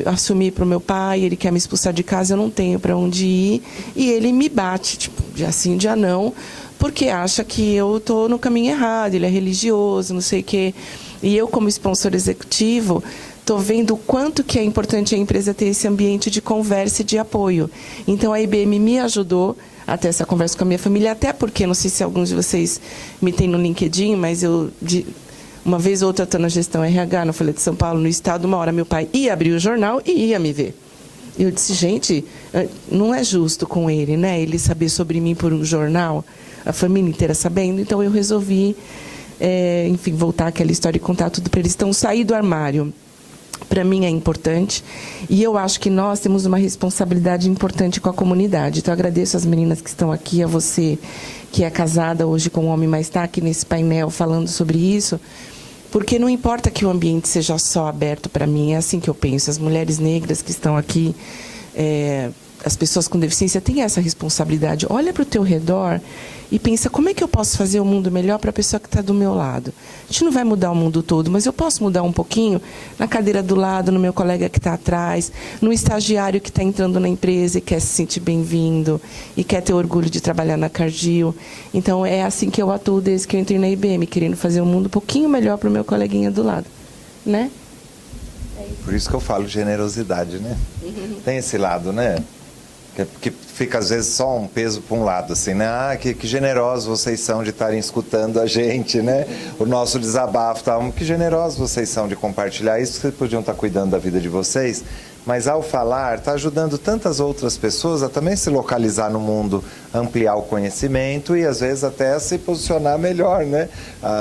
Eu assumi para o meu pai, ele quer me expulsar de casa, eu não tenho para onde ir. E ele me bate, tipo, dia sim, dia não, porque acha que eu estou no caminho errado, ele é religioso, não sei o quê. E eu, como sponsor executivo, estou vendo o quanto que é importante a empresa ter esse ambiente de conversa e de apoio. Então, a IBM me ajudou a ter essa conversa com a minha família, até porque, não sei se alguns de vocês me têm no LinkedIn, mas eu... Uma vez ou outra, estou na gestão RH, na Folha de São Paulo, no Estado, uma hora meu pai ia abrir o jornal e ia me ver. Eu disse, gente, não é justo com ele, né? Ele saber sobre mim por um jornal, a família inteira sabendo. Então eu resolvi, enfim, voltar àquela história e contar tudo para eles. Então, sair do armário, para mim, é importante. E eu acho que nós temos uma responsabilidade importante com a comunidade. Então, eu agradeço as meninas que estão aqui, a você que é casada hoje com um homem, mas está aqui nesse painel falando sobre isso. Porque não importa que o ambiente seja só aberto para mim, é assim que eu penso. As mulheres negras que estão aqui, as pessoas com deficiência têm essa responsabilidade. Olha para o teu redor e pensa, como é que eu posso fazer o mundo melhor para a pessoa que está do meu lado? A gente não vai mudar o mundo todo, mas eu posso mudar um pouquinho na cadeira do lado, no meu colega que está atrás, no estagiário que está entrando na empresa e quer se sentir bem-vindo e quer ter orgulho de trabalhar na Cargill. Então, é assim que eu atuo desde que eu entrei na IBM, querendo fazer o mundo um pouquinho melhor para o meu coleguinha do lado, né? Por isso que eu falo generosidade, né? Tem esse lado, né? Que fica, às vezes, só um peso para um lado, assim, né? Ah, que generosos vocês são de estarem escutando a gente, né? O nosso desabafo, tal. Que generosos vocês são de compartilhar isso, que vocês podiam estar cuidando da vida de vocês. Mas, ao falar, está ajudando tantas outras pessoas a também se localizar no mundo, ampliar o conhecimento e, às vezes, até se posicionar melhor, né?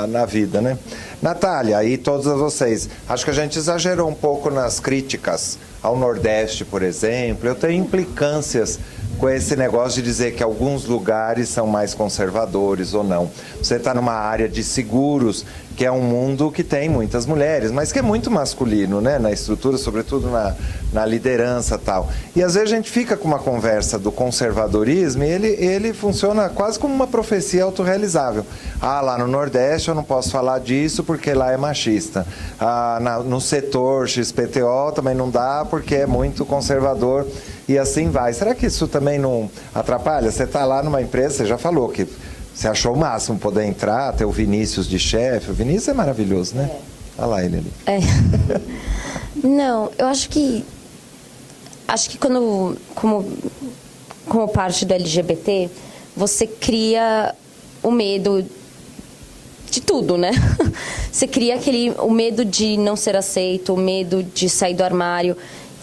Na vida, né? Natália, e todos vocês, acho que a gente exagerou um pouco nas críticas ao Nordeste, por exemplo. Eu tenho implicâncias com esse negócio de dizer que alguns lugares são mais conservadores ou não. Você está numa área de seguros, que é um mundo que tem muitas mulheres, mas que é muito masculino, né? Na estrutura, sobretudo na liderança e tal. E às vezes a gente fica com uma conversa do conservadorismo e ele funciona quase como uma profecia autorrealizável. Ah, lá no Nordeste eu não posso falar disso porque lá é machista. Ah, no setor XPTO também não dá porque é muito conservador. E assim vai. Será que isso também não atrapalha? Você está lá numa empresa, você já falou que você achou o máximo poder entrar, ter o Vinícius de chefe. O Vinícius é maravilhoso, né? Olha lá ele ali. Não, eu acho que quando, como parte do LGBT, você cria o medo de tudo, né? Você cria o medo de não ser aceito, o medo de sair do armário.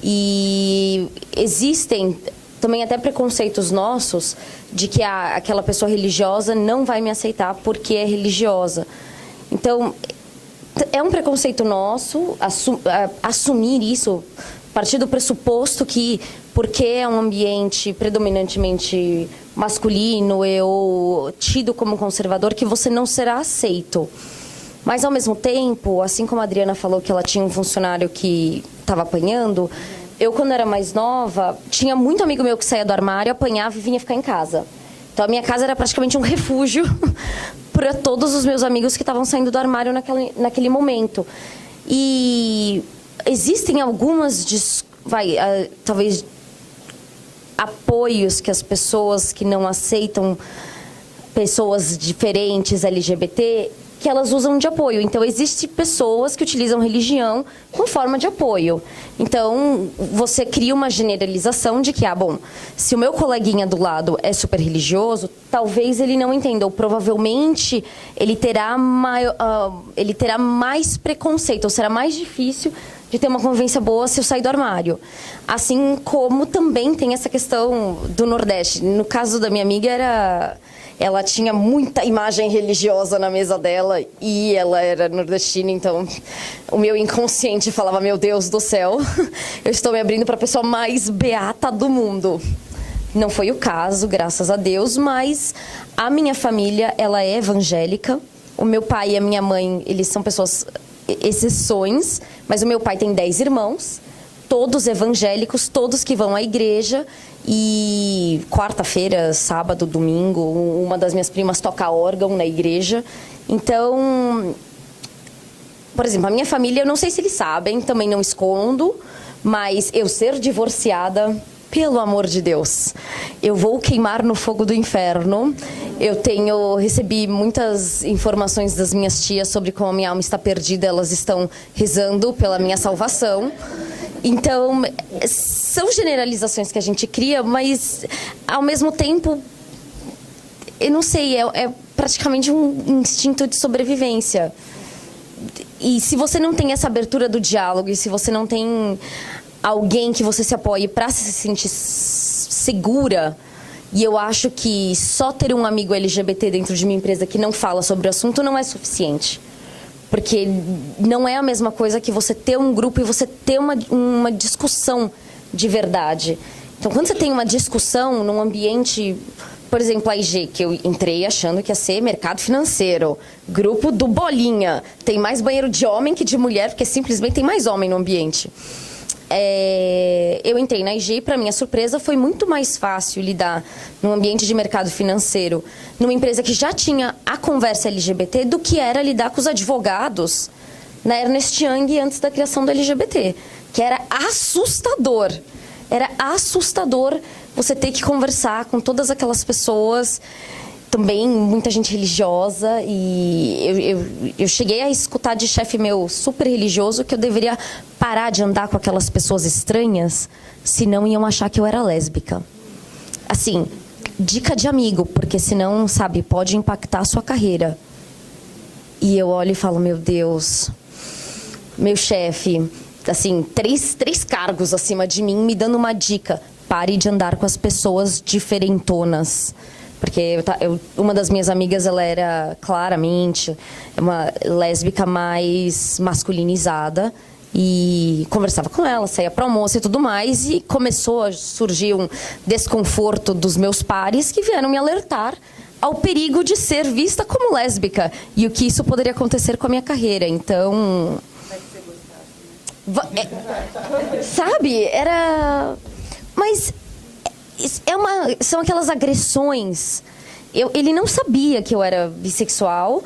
E existem também até preconceitos nossos de que aquela pessoa religiosa não vai me aceitar porque é religiosa. Então, é um preconceito nosso assumir isso, a partir do pressuposto que, porque é um ambiente predominantemente masculino ou tido como conservador, que você não será aceito. Mas, ao mesmo tempo, assim como a Adriana falou que ela tinha um funcionário que estava apanhando, eu, quando era mais nova, tinha muito amigo meu que saía do armário, apanhava e vinha ficar em casa. Então, a minha casa era praticamente um refúgio para todos os meus amigos que estavam saindo do armário naquele momento. E existem algumas, talvez, apoios que as pessoas que não aceitam pessoas diferentes LGBT, que elas usam de apoio. Então, existem pessoas que utilizam religião como forma de apoio. Então, você cria uma generalização de que, se o meu coleguinha do lado é super religioso, talvez ele não entenda, ou provavelmente ele terá mais preconceito, ou será mais difícil de ter uma convivência boa se eu sair do armário. Assim como também tem essa questão do Nordeste. No caso da minha amiga, ela tinha muita imagem religiosa na mesa dela e ela era nordestina, então o meu inconsciente falava, meu Deus do céu, eu estou me abrindo para a pessoa mais beata do mundo. Não foi o caso, graças a Deus, mas a minha família, ela é evangélica. O meu pai e a minha mãe, eles são pessoas exceções, mas o meu pai tem 10 irmãos, todos evangélicos, todos que vão à igreja. E quarta-feira, sábado, domingo, uma das minhas primas toca órgão na igreja. Então, por exemplo, a minha família, eu não sei se eles sabem, também não escondo, mas eu ser divorciada, pelo amor de Deus, eu vou queimar no fogo do inferno. Recebi muitas informações das minhas tias sobre como a minha alma está perdida, elas estão rezando pela minha salvação. Então, são generalizações que a gente cria, mas, ao mesmo tempo, eu não sei, é praticamente um instinto de sobrevivência. E se você não tem essa abertura do diálogo, e se você não tem alguém que você se apoie para se sentir segura. E eu acho que só ter um amigo LGBT dentro de minha empresa que não fala sobre o assunto não é suficiente. Porque não é a mesma coisa que você ter um grupo e você ter uma discussão de verdade. Então, quando você tem uma discussão num ambiente, por exemplo, a IG, que eu entrei achando que ia ser mercado financeiro, grupo do Bolinha, tem mais banheiro de homem que de mulher, porque simplesmente tem mais homem no ambiente. Eu entrei na IG e, para minha surpresa, foi muito mais fácil lidar num ambiente de mercado financeiro, numa empresa que já tinha a conversa LGBT, do que era lidar com os advogados na Ernst Young antes da criação do LGBT, que era assustador. Era assustador você ter que conversar com todas aquelas pessoas, também muita gente religiosa, e eu cheguei a escutar de chefe meu super religioso que eu deveria parar de andar com aquelas pessoas estranhas, senão iam achar que eu era lésbica. Assim, dica de amigo, porque senão, sabe, pode impactar a sua carreira. E eu olho e falo, meu Deus, meu chefe, assim, três cargos acima de mim me dando uma dica: pare de andar com as pessoas diferentonas. Porque uma das minhas amigas, ela era claramente uma lésbica mais masculinizada, e conversava com ela, saía para almoço e tudo mais, e começou a surgir um desconforto dos meus pares que vieram me alertar ao perigo de ser vista como lésbica e o que isso poderia acontecer com a minha carreira. Então, sabe, era... Mas são aquelas agressões. Ele não sabia que eu era bissexual,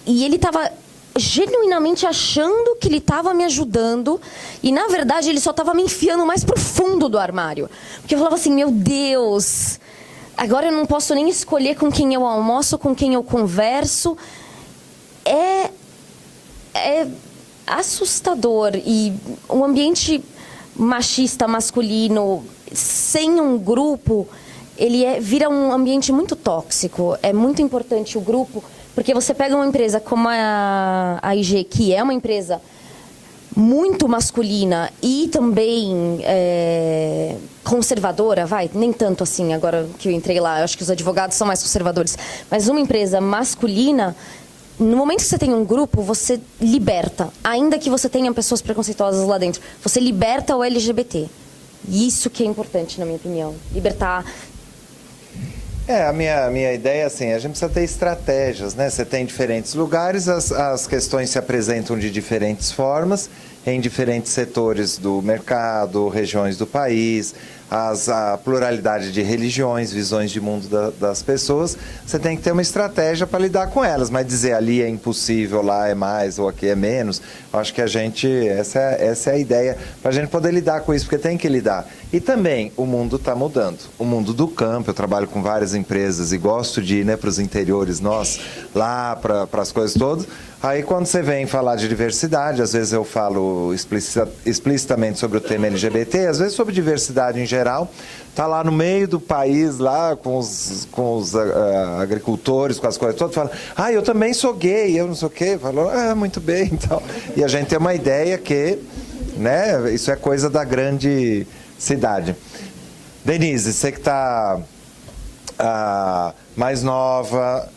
e ele estava genuinamente achando que ele estava me ajudando, e na verdade ele só estava me enfiando mais pro fundo do armário. Porque eu falava assim, meu Deus, agora eu não posso nem escolher com quem eu almoço, com quem eu converso. É assustador. E um ambiente machista, masculino, sem um grupo, ele vira um ambiente muito tóxico. É muito importante o grupo, porque você pega uma empresa como a IG, que é uma empresa muito masculina e também conservadora, nem tanto assim, agora que eu entrei lá, eu acho que os advogados são mais conservadores, mas uma empresa masculina, no momento que você tem um grupo, você liberta, ainda que você tenha pessoas preconceituosas lá dentro, você liberta o LGBT. Isso que é importante, na minha opinião, libertar. A minha ideia é assim, a gente precisa ter estratégias, né? Você tem diferentes lugares, as questões se apresentam de diferentes formas, em diferentes setores do mercado, regiões do país, a pluralidade de religiões, visões de mundo das pessoas. Você tem que ter uma estratégia para lidar com elas, mas dizer ali é impossível, lá é mais ou aqui é menos, eu acho que essa é a ideia, para a gente poder lidar com isso, porque tem que lidar. E também o mundo está mudando, o mundo do campo. Eu trabalho com várias empresas e gosto de ir para os interiores, lá para as coisas todas. Aí quando você vem falar de diversidade, às vezes eu falo explicitamente sobre o tema LGBT, às vezes sobre diversidade em geral, tá lá no meio do país, lá com os agricultores, com as coisas todas, fala, eu também sou gay, eu não sei o quê, falou, muito bem, então. E a gente tem uma ideia que, né, isso é coisa da grande cidade. Denise, você que está mais nova,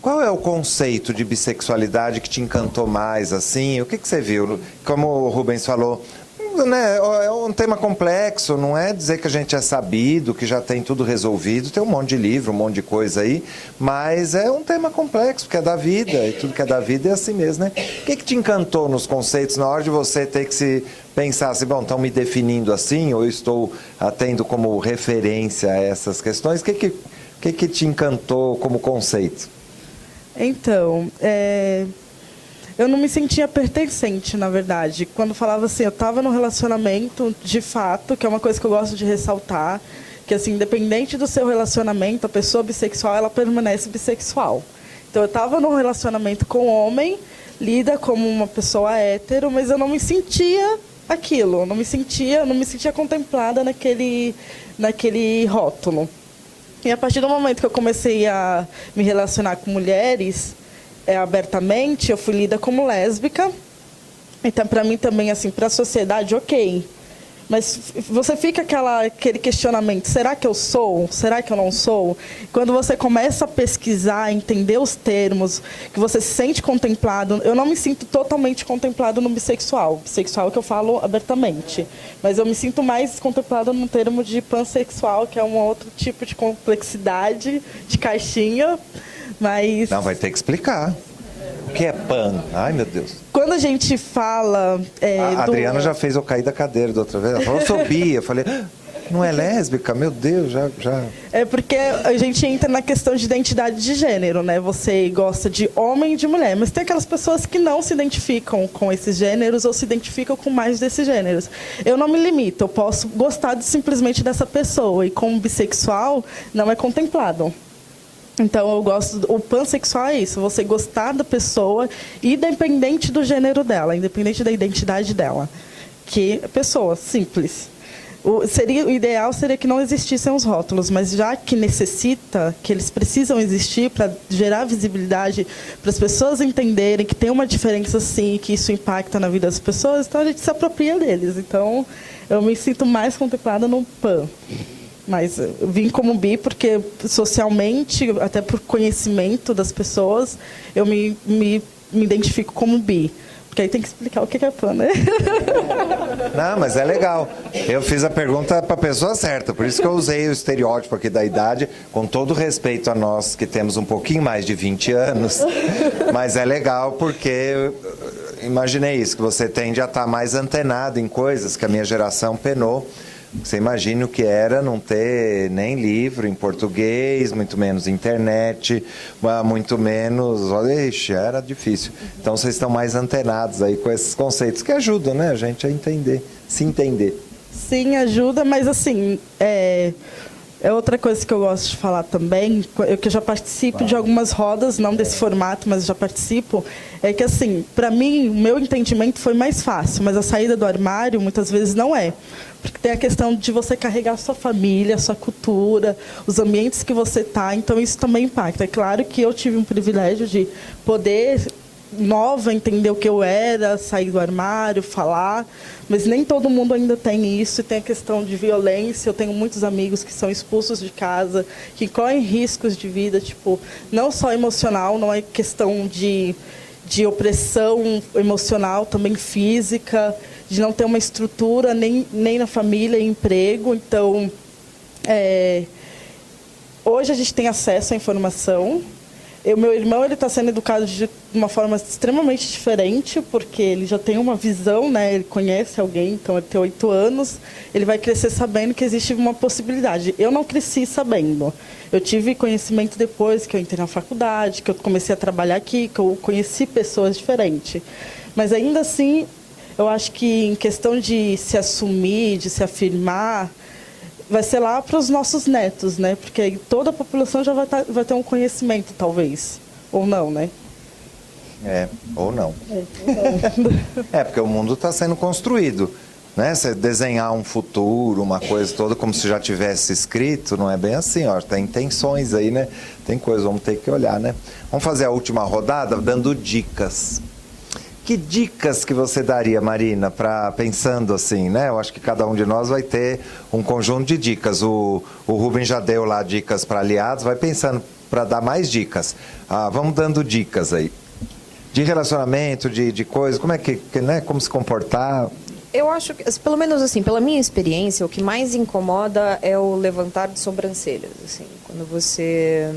qual é o conceito de bissexualidade que te encantou mais, assim? O que você viu? Como o Rubens falou, né, é um tema complexo, não é dizer que a gente é sabido, que já tem tudo resolvido, tem um monte de livro, um monte de coisa aí, mas é um tema complexo, porque é da vida, e tudo que é da vida é assim mesmo, né? O que te encantou nos conceitos, na hora de você ter que se pensar assim, bom, estão me definindo assim, ou eu estou tendo como referência a essas questões? O que te encantou como conceito? Então, eu não me sentia pertencente, na verdade. Quando falava assim, eu estava num relacionamento, de fato, que é uma coisa que eu gosto de ressaltar, que assim, independente do seu relacionamento, a pessoa bissexual, ela permanece bissexual. Então, eu estava num relacionamento com homem, lida como uma pessoa hétero, mas eu não me sentia aquilo, eu não me sentia contemplada naquele rótulo. E a partir do momento que eu comecei a me relacionar com mulheres abertamente, eu fui lida como lésbica. Então, para mim também, assim, para a sociedade, ok. Mas você fica aquele questionamento, será que eu sou? Será que eu não sou? Quando você começa a pesquisar, entender os termos, que você se sente contemplado, eu não me sinto totalmente contemplado no bissexual. Bissexual é que eu falo abertamente. Mas eu me sinto mais contemplado no termo de pansexual, que é um outro tipo de complexidade, de caixinha. Mas... Não, vai ter que explicar. O que é pan? Ai, meu Deus. Quando a gente fala... A Adriana já fez eu cair da cadeira da outra vez. Ela falou, eu sou bi. Eu falei, não é lésbica? Meu Deus, já... É porque a gente entra na questão de identidade de gênero, né? Você gosta de homem e de mulher, mas tem aquelas pessoas que não se identificam com esses gêneros ou se identificam com mais desses gêneros. Eu não me limito, eu posso gostar simplesmente dessa pessoa, e como bissexual não é contemplado. Então, eu gosto... O pansexual é isso, você gostar da pessoa, independente do gênero dela, independente da identidade dela. Que é pessoa, simples. O ideal seria que não existissem os rótulos, mas já que necessita, que eles precisam existir para gerar visibilidade, para as pessoas entenderem que tem uma diferença sim, que isso impacta na vida das pessoas, então a gente se apropria deles. Então, eu me sinto mais contemplada no pan. Mas eu vim como bi porque, socialmente, até por conhecimento das pessoas, eu me identifico como bi. Porque aí tem que explicar o que é pan, né? Não, mas é legal. Eu fiz a pergunta para a pessoa certa, por isso que eu usei o estereótipo aqui da idade, com todo respeito a nós que temos um pouquinho mais de 20 anos. Mas é legal porque... Imaginei isso, que você tende a estar mais antenado em coisas que a minha geração penou. Você imagina o que era não ter nem livro em português, muito menos internet, muito menos... Ixi, era difícil. Então, vocês estão mais antenados aí com esses conceitos que ajudam, né, a gente a entender, se entender. Sim, ajuda, mas assim... É outra coisa que eu gosto de falar também, que eu já participo de algumas rodas, não desse formato, mas já participo, é que, assim, para mim, o meu entendimento foi mais fácil, mas a saída do armário, muitas vezes, não é. Porque tem a questão de você carregar a sua família, a sua cultura, os ambientes que você está, então isso também impacta. É claro que eu tive um privilégio de poder... nova, entender o que eu era, sair do armário, falar, mas nem todo mundo ainda tem isso, e tem a questão de violência. Eu tenho muitos amigos que são expulsos de casa, que correm riscos de vida, tipo, não só emocional, não é questão de opressão emocional, também física, de não ter uma estrutura, nem na família, emprego. Então, hoje a gente tem acesso à informação. Meu irmão está sendo educado de uma forma extremamente diferente, porque ele já tem uma visão, né? Ele conhece alguém, então ele tem 8 anos, ele vai crescer sabendo que existe uma possibilidade. Eu não cresci sabendo. Eu tive conhecimento depois que eu entrei na faculdade, que eu comecei a trabalhar aqui, que eu conheci pessoas diferentes. Mas ainda assim, eu acho que em questão de se assumir, de se afirmar, vai ser lá para os nossos netos, né? Porque aí toda a população já vai ter um conhecimento, talvez. Ou não, né? Ou não. Porque o mundo está sendo construído. Né? Você desenhar um futuro, uma coisa toda, como se já tivesse escrito, não é bem assim. Ó. Tem intenções aí, né? Tem coisas, vamos ter que olhar, né? Vamos fazer a última rodada dando dicas. Que dicas que você daria, Marina, pensando assim, né? Eu acho que cada um de nós vai ter um conjunto de dicas. O Rubem já deu lá dicas para aliados, vai pensando para dar mais dicas. Vamos dando dicas aí. De relacionamento, de coisas, como é que né? Como se comportar. Eu acho que, pelo menos assim, pela minha experiência, o que mais incomoda é o levantar de sobrancelhas, assim, quando você...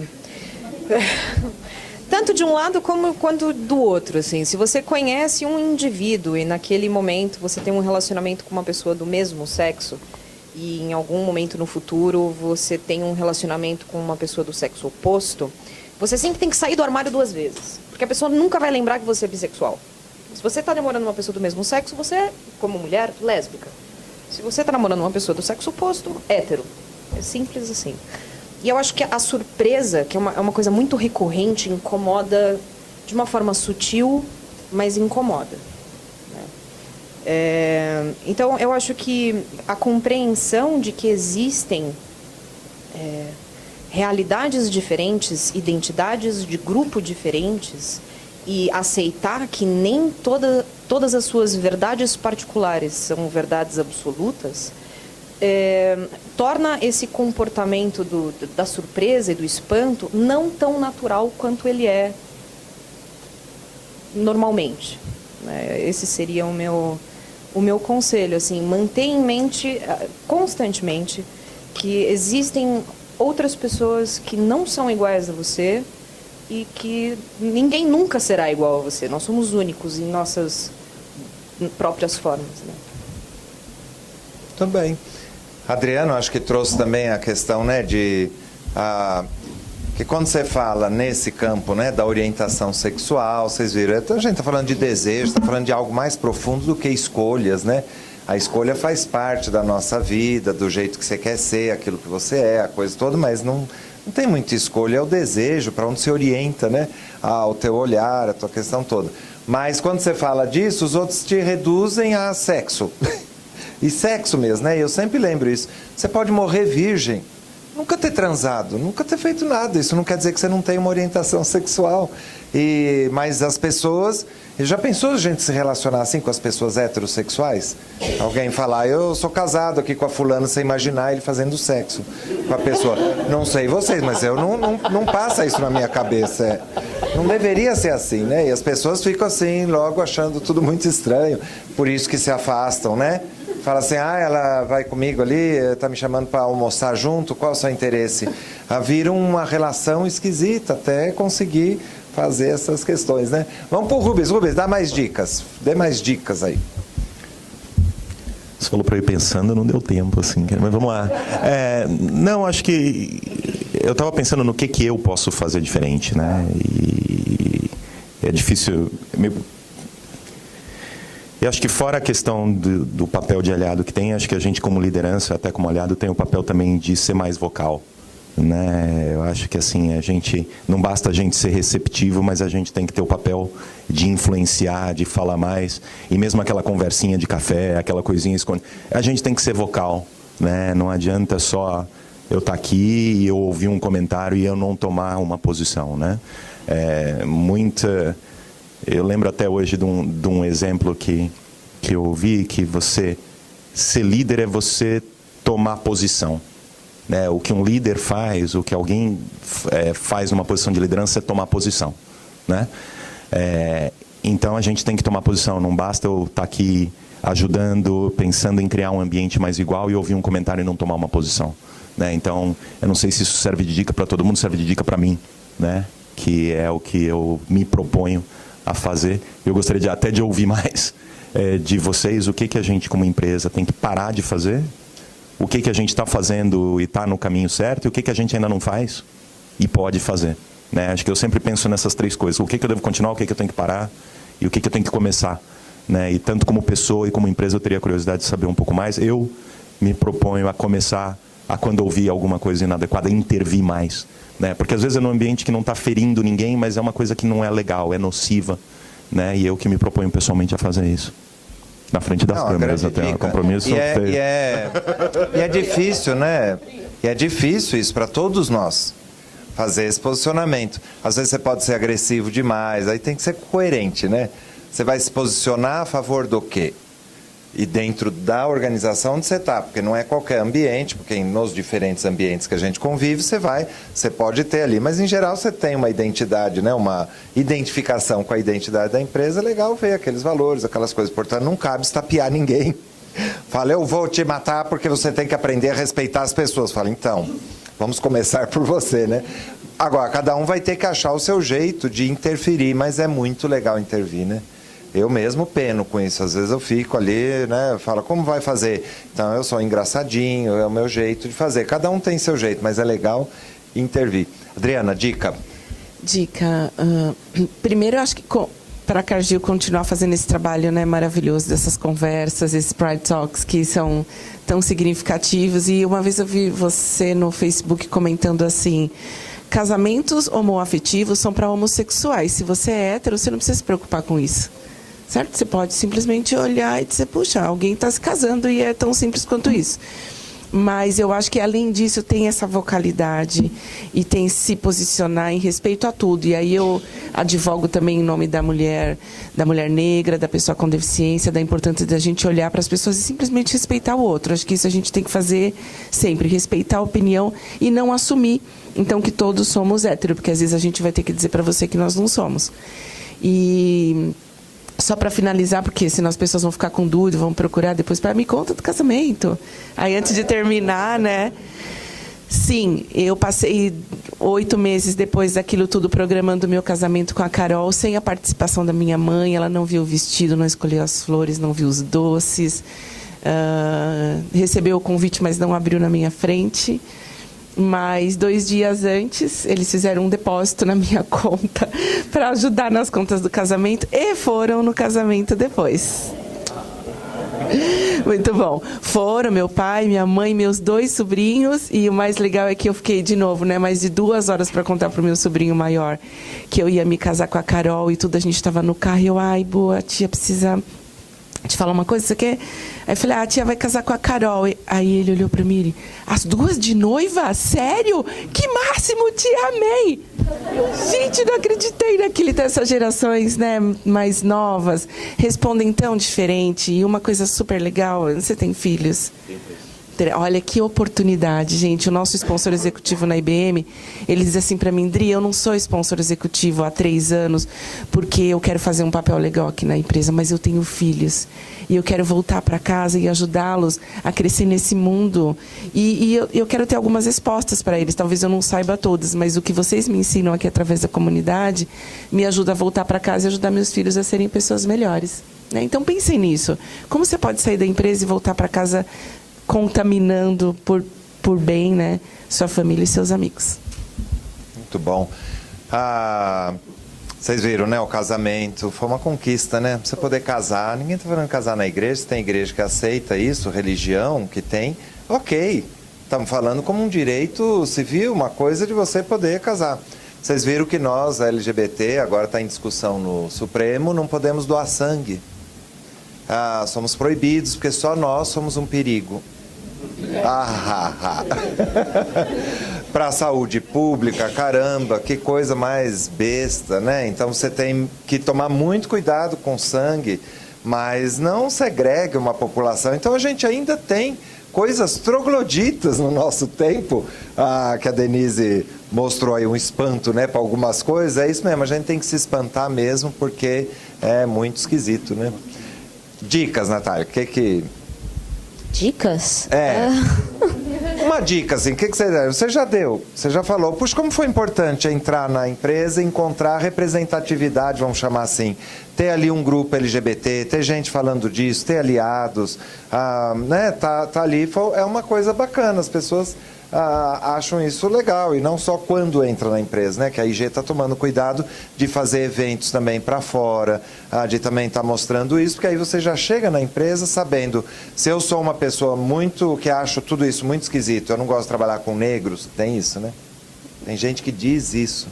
Tanto de um lado quanto do outro, assim. Se você conhece um indivíduo e naquele momento você tem um relacionamento com uma pessoa do mesmo sexo e em algum momento no futuro você tem um relacionamento com uma pessoa do sexo oposto, você sempre tem que sair do armário 2 vezes, porque a pessoa nunca vai lembrar que você é bissexual. Se você está namorando uma pessoa do mesmo sexo, você é, como mulher, lésbica. Se você está namorando uma pessoa do sexo oposto, hétero. É simples assim. E eu acho que a surpresa, que é uma coisa muito recorrente, incomoda de uma forma sutil, mas incomoda. Né? Então, eu acho que a compreensão de que existem realidades diferentes, identidades de grupo diferentes, e aceitar que nem todas as suas verdades particulares são verdades absolutas, torna esse comportamento da surpresa e do espanto não tão natural quanto ele é normalmente. Esse seria o meu conselho, assim, mantenha em mente constantemente que existem outras pessoas que não são iguais a você e que ninguém nunca será igual a você. Nós somos únicos em nossas próprias formas, né? Também. Adriano, acho que trouxe também a questão, né, que quando você fala nesse campo, né, da orientação sexual, vocês viram, a gente está falando de desejo, está falando de algo mais profundo do que escolhas, né? A escolha faz parte da nossa vida, do jeito que você quer ser, aquilo que você é, a coisa toda, mas não tem muita escolha, é o desejo, para onde se orienta, né? O teu olhar, a tua questão toda. Mas quando você fala disso, os outros te reduzem a sexo. E sexo mesmo, né? Eu sempre lembro isso. Você pode morrer virgem, nunca ter transado, nunca ter feito nada. Isso não quer dizer que você não tem uma orientação sexual. Mas as pessoas... Já pensou a gente se relacionar assim com as pessoas heterossexuais? Alguém falar, eu sou casado aqui com a fulana, você imaginar ele fazendo sexo com a pessoa. Não sei vocês, mas eu não passa isso na minha cabeça. Não deveria ser assim, né? E as pessoas ficam assim, logo achando tudo muito estranho. Por isso que se afastam, né? Fala assim, ela vai comigo ali, está me chamando para almoçar junto, qual é o seu interesse? Vira uma relação esquisita até conseguir fazer essas questões, né? Vamos para o Rubens. Rubens, dá mais dicas. Dê mais dicas aí. Você falou para eu ir pensando, não deu tempo, assim. Mas vamos lá. Não, acho que... Eu estava pensando no que eu posso fazer diferente, né? E é difícil... Eu acho que fora a questão do papel de aliado que tem, acho que a gente como liderança, até como aliado, tem o papel também de ser mais vocal. Né? Eu acho que assim, não basta a gente ser receptivo, mas a gente tem que ter o papel de influenciar, de falar mais. E mesmo aquela conversinha de café, aquela coisinha escondida, a gente tem que ser vocal. Né? Não adianta só eu estar aqui e eu ouvir um comentário e eu não tomar uma posição. Né? Eu lembro até hoje de um exemplo que eu ouvi, que ser líder é você tomar posição. Né? O que um líder faz, o que alguém faz numa posição de liderança é tomar posição. Né? Então a gente tem que tomar posição, não basta eu estar aqui ajudando, pensando em criar um ambiente mais igual e ouvir um comentário e não tomar uma posição. Né? Então, eu não sei se isso serve de dica para todo mundo, serve de dica para mim, né? Que é o que eu me proponho a fazer. Eu gostaria até de ouvir mais de vocês, o que a gente como empresa tem que parar de fazer, o que a gente está fazendo e está no caminho certo, e o que a gente ainda não faz e pode fazer. Né? Acho que eu sempre penso nessas três coisas. O que eu devo continuar, o que eu tenho que parar e o que eu tenho que começar. Né? E tanto como pessoa e como empresa eu teria curiosidade de saber um pouco mais. Eu me proponho a começar a, quando ouvir alguma coisa inadequada, intervir mais. Né? Porque às vezes é num ambiente que não está ferindo ninguém, mas é uma coisa que não é legal, é nociva. Né? E eu que me proponho pessoalmente a fazer isso. Na frente das câmeras até, o compromisso. E é difícil, né? E é difícil isso para todos nós, fazer esse posicionamento. Às vezes você pode ser agressivo demais, aí tem que ser coerente, né? Você vai se posicionar a favor do quê? E dentro da organização onde você está, porque não é qualquer ambiente, porque nos diferentes ambientes que a gente convive, você pode ter ali, mas em geral você tem uma identidade, né? Uma identificação com a identidade da empresa, é legal ver aqueles valores, aquelas coisas, portanto não cabe estapear ninguém. Fala, eu vou te matar porque você tem que aprender a respeitar as pessoas. Fala, então, vamos começar por você, né? Agora, cada um vai ter que achar o seu jeito de interferir, mas é muito legal intervir, né? Eu mesmo peno com isso, às vezes eu fico ali, né, falo, como vai fazer? Então, eu sou engraçadinho, é o meu jeito de fazer. Cada um tem seu jeito, mas é legal intervir. Adriana, dica? Dica. Primeiro, eu acho que para a Cargill continuar fazendo esse trabalho, né, maravilhoso, dessas conversas, esses Pride Talks que são tão significativos. E uma vez eu vi você no Facebook comentando assim, casamentos homoafetivos são para homossexuais. Se você é hétero, você não precisa se preocupar com isso. Certo? Você pode simplesmente olhar e dizer, puxa, alguém está se casando e é tão simples quanto isso. Mas eu acho que, além disso, tem essa vocalidade e tem se posicionar em respeito a tudo. E aí eu advogo também em nome da mulher negra, da pessoa com deficiência, da importância da gente olhar para as pessoas e simplesmente respeitar o outro. Acho que isso a gente tem que fazer sempre, respeitar a opinião e não assumir, então, que todos somos héteros, porque às vezes a gente vai ter que dizer para você que nós não somos. E só para finalizar, porque senão as pessoas vão ficar com dúvida, vão procurar depois para me conta do casamento. Aí, antes de terminar, né? Sim, eu passei 8 meses depois daquilo tudo programando o meu casamento com a Carol, sem a participação da minha mãe. Ela não viu o vestido, não escolheu as flores, não viu os doces. Recebeu o convite, mas não abriu na minha frente. Mas 2 dias antes, eles fizeram um depósito na minha conta para ajudar nas contas do casamento e foram no casamento depois. Muito bom. Foram meu pai, minha mãe, meus 2 sobrinhos, e o mais legal é que eu fiquei, de novo, né, mais de 2 horas para contar para o meu sobrinho maior que eu ia me casar com a Carol e tudo. A gente estava no carro e eu, ai, boa, a tia precisa te falar uma coisa, você quer? Aí eu falei, a tia vai casar com a Carol. Aí ele olhou para mim, as 2 de noiva? Sério? Que máximo, tia, amei! Gente, não acreditei naquilo dessas gerações, né, mais novas. Respondem tão diferente. E uma coisa super legal, você tem filhos? Olha que oportunidade, gente. O nosso sponsor executivo na IBM, ele diz assim para mim, Dri, eu não sou sponsor executivo há 3 anos porque eu quero fazer um papel legal aqui na empresa, mas eu tenho filhos e eu quero voltar para casa e ajudá-los a crescer nesse mundo. E eu quero ter algumas respostas para eles. Talvez eu não saiba todas, mas o que vocês me ensinam aqui através da comunidade me ajuda a voltar para casa e ajudar meus filhos a serem pessoas melhores, né? Então pensem nisso. Como você pode sair da empresa e voltar para casa contaminando por bem, né, sua família e seus amigos. Muito bom. Vocês viram, né? O casamento foi uma conquista, né? Pra você poder casar, ninguém está falando casar na igreja. Se tem igreja que aceita isso, religião que tem, ok. Estamos falando como um direito civil, uma coisa de você poder casar. Vocês viram que nós, LGBT, agora está em discussão no Supremo, não podemos doar sangue. Somos proibidos, porque só nós somos um perigo. Para a saúde pública, caramba, que coisa mais besta, né? Então você tem que tomar muito cuidado com sangue, mas não segregue uma população. Então a gente ainda tem coisas trogloditas no nosso tempo, que a Denise mostrou aí um espanto, né, para algumas coisas. É isso mesmo, a gente tem que se espantar mesmo, porque é muito esquisito, né? Dicas, Natália, Dicas? Uma dica, assim, o que você já deu, você já falou. Puxa, como foi importante entrar na empresa, encontrar representatividade, vamos chamar assim, ter ali um grupo LGBT, ter gente falando disso, ter aliados, né, tá ali, é uma coisa bacana, as pessoas acham isso legal, e não só quando entra na empresa, né? Que a IG está tomando cuidado de fazer eventos também para fora, de também estar mostrando isso, porque aí você já chega na empresa sabendo, se eu sou uma pessoa que acho tudo isso muito esquisito, eu não gosto de trabalhar com negros, tem isso, né? Tem gente que diz isso.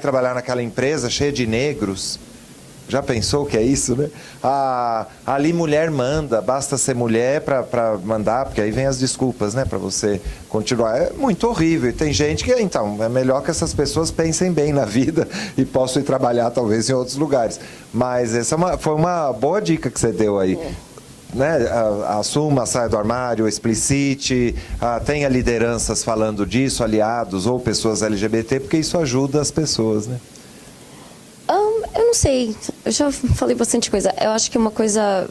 Trabalhar naquela empresa cheia de negros. Já pensou o que é isso, né? Ali mulher manda, basta ser mulher para mandar, porque aí vem as desculpas, né? Para você continuar. É muito horrível. E tem gente que, então, é melhor que essas pessoas pensem bem na vida e possam ir trabalhar talvez em outros lugares. Mas essa foi uma boa dica que você deu aí. Né? Assuma, saia do armário, explicite, tenha lideranças falando disso, aliados ou pessoas LGBT, porque isso ajuda as pessoas, né? Eu não sei, eu já falei bastante coisa. Eu acho que uma coisa,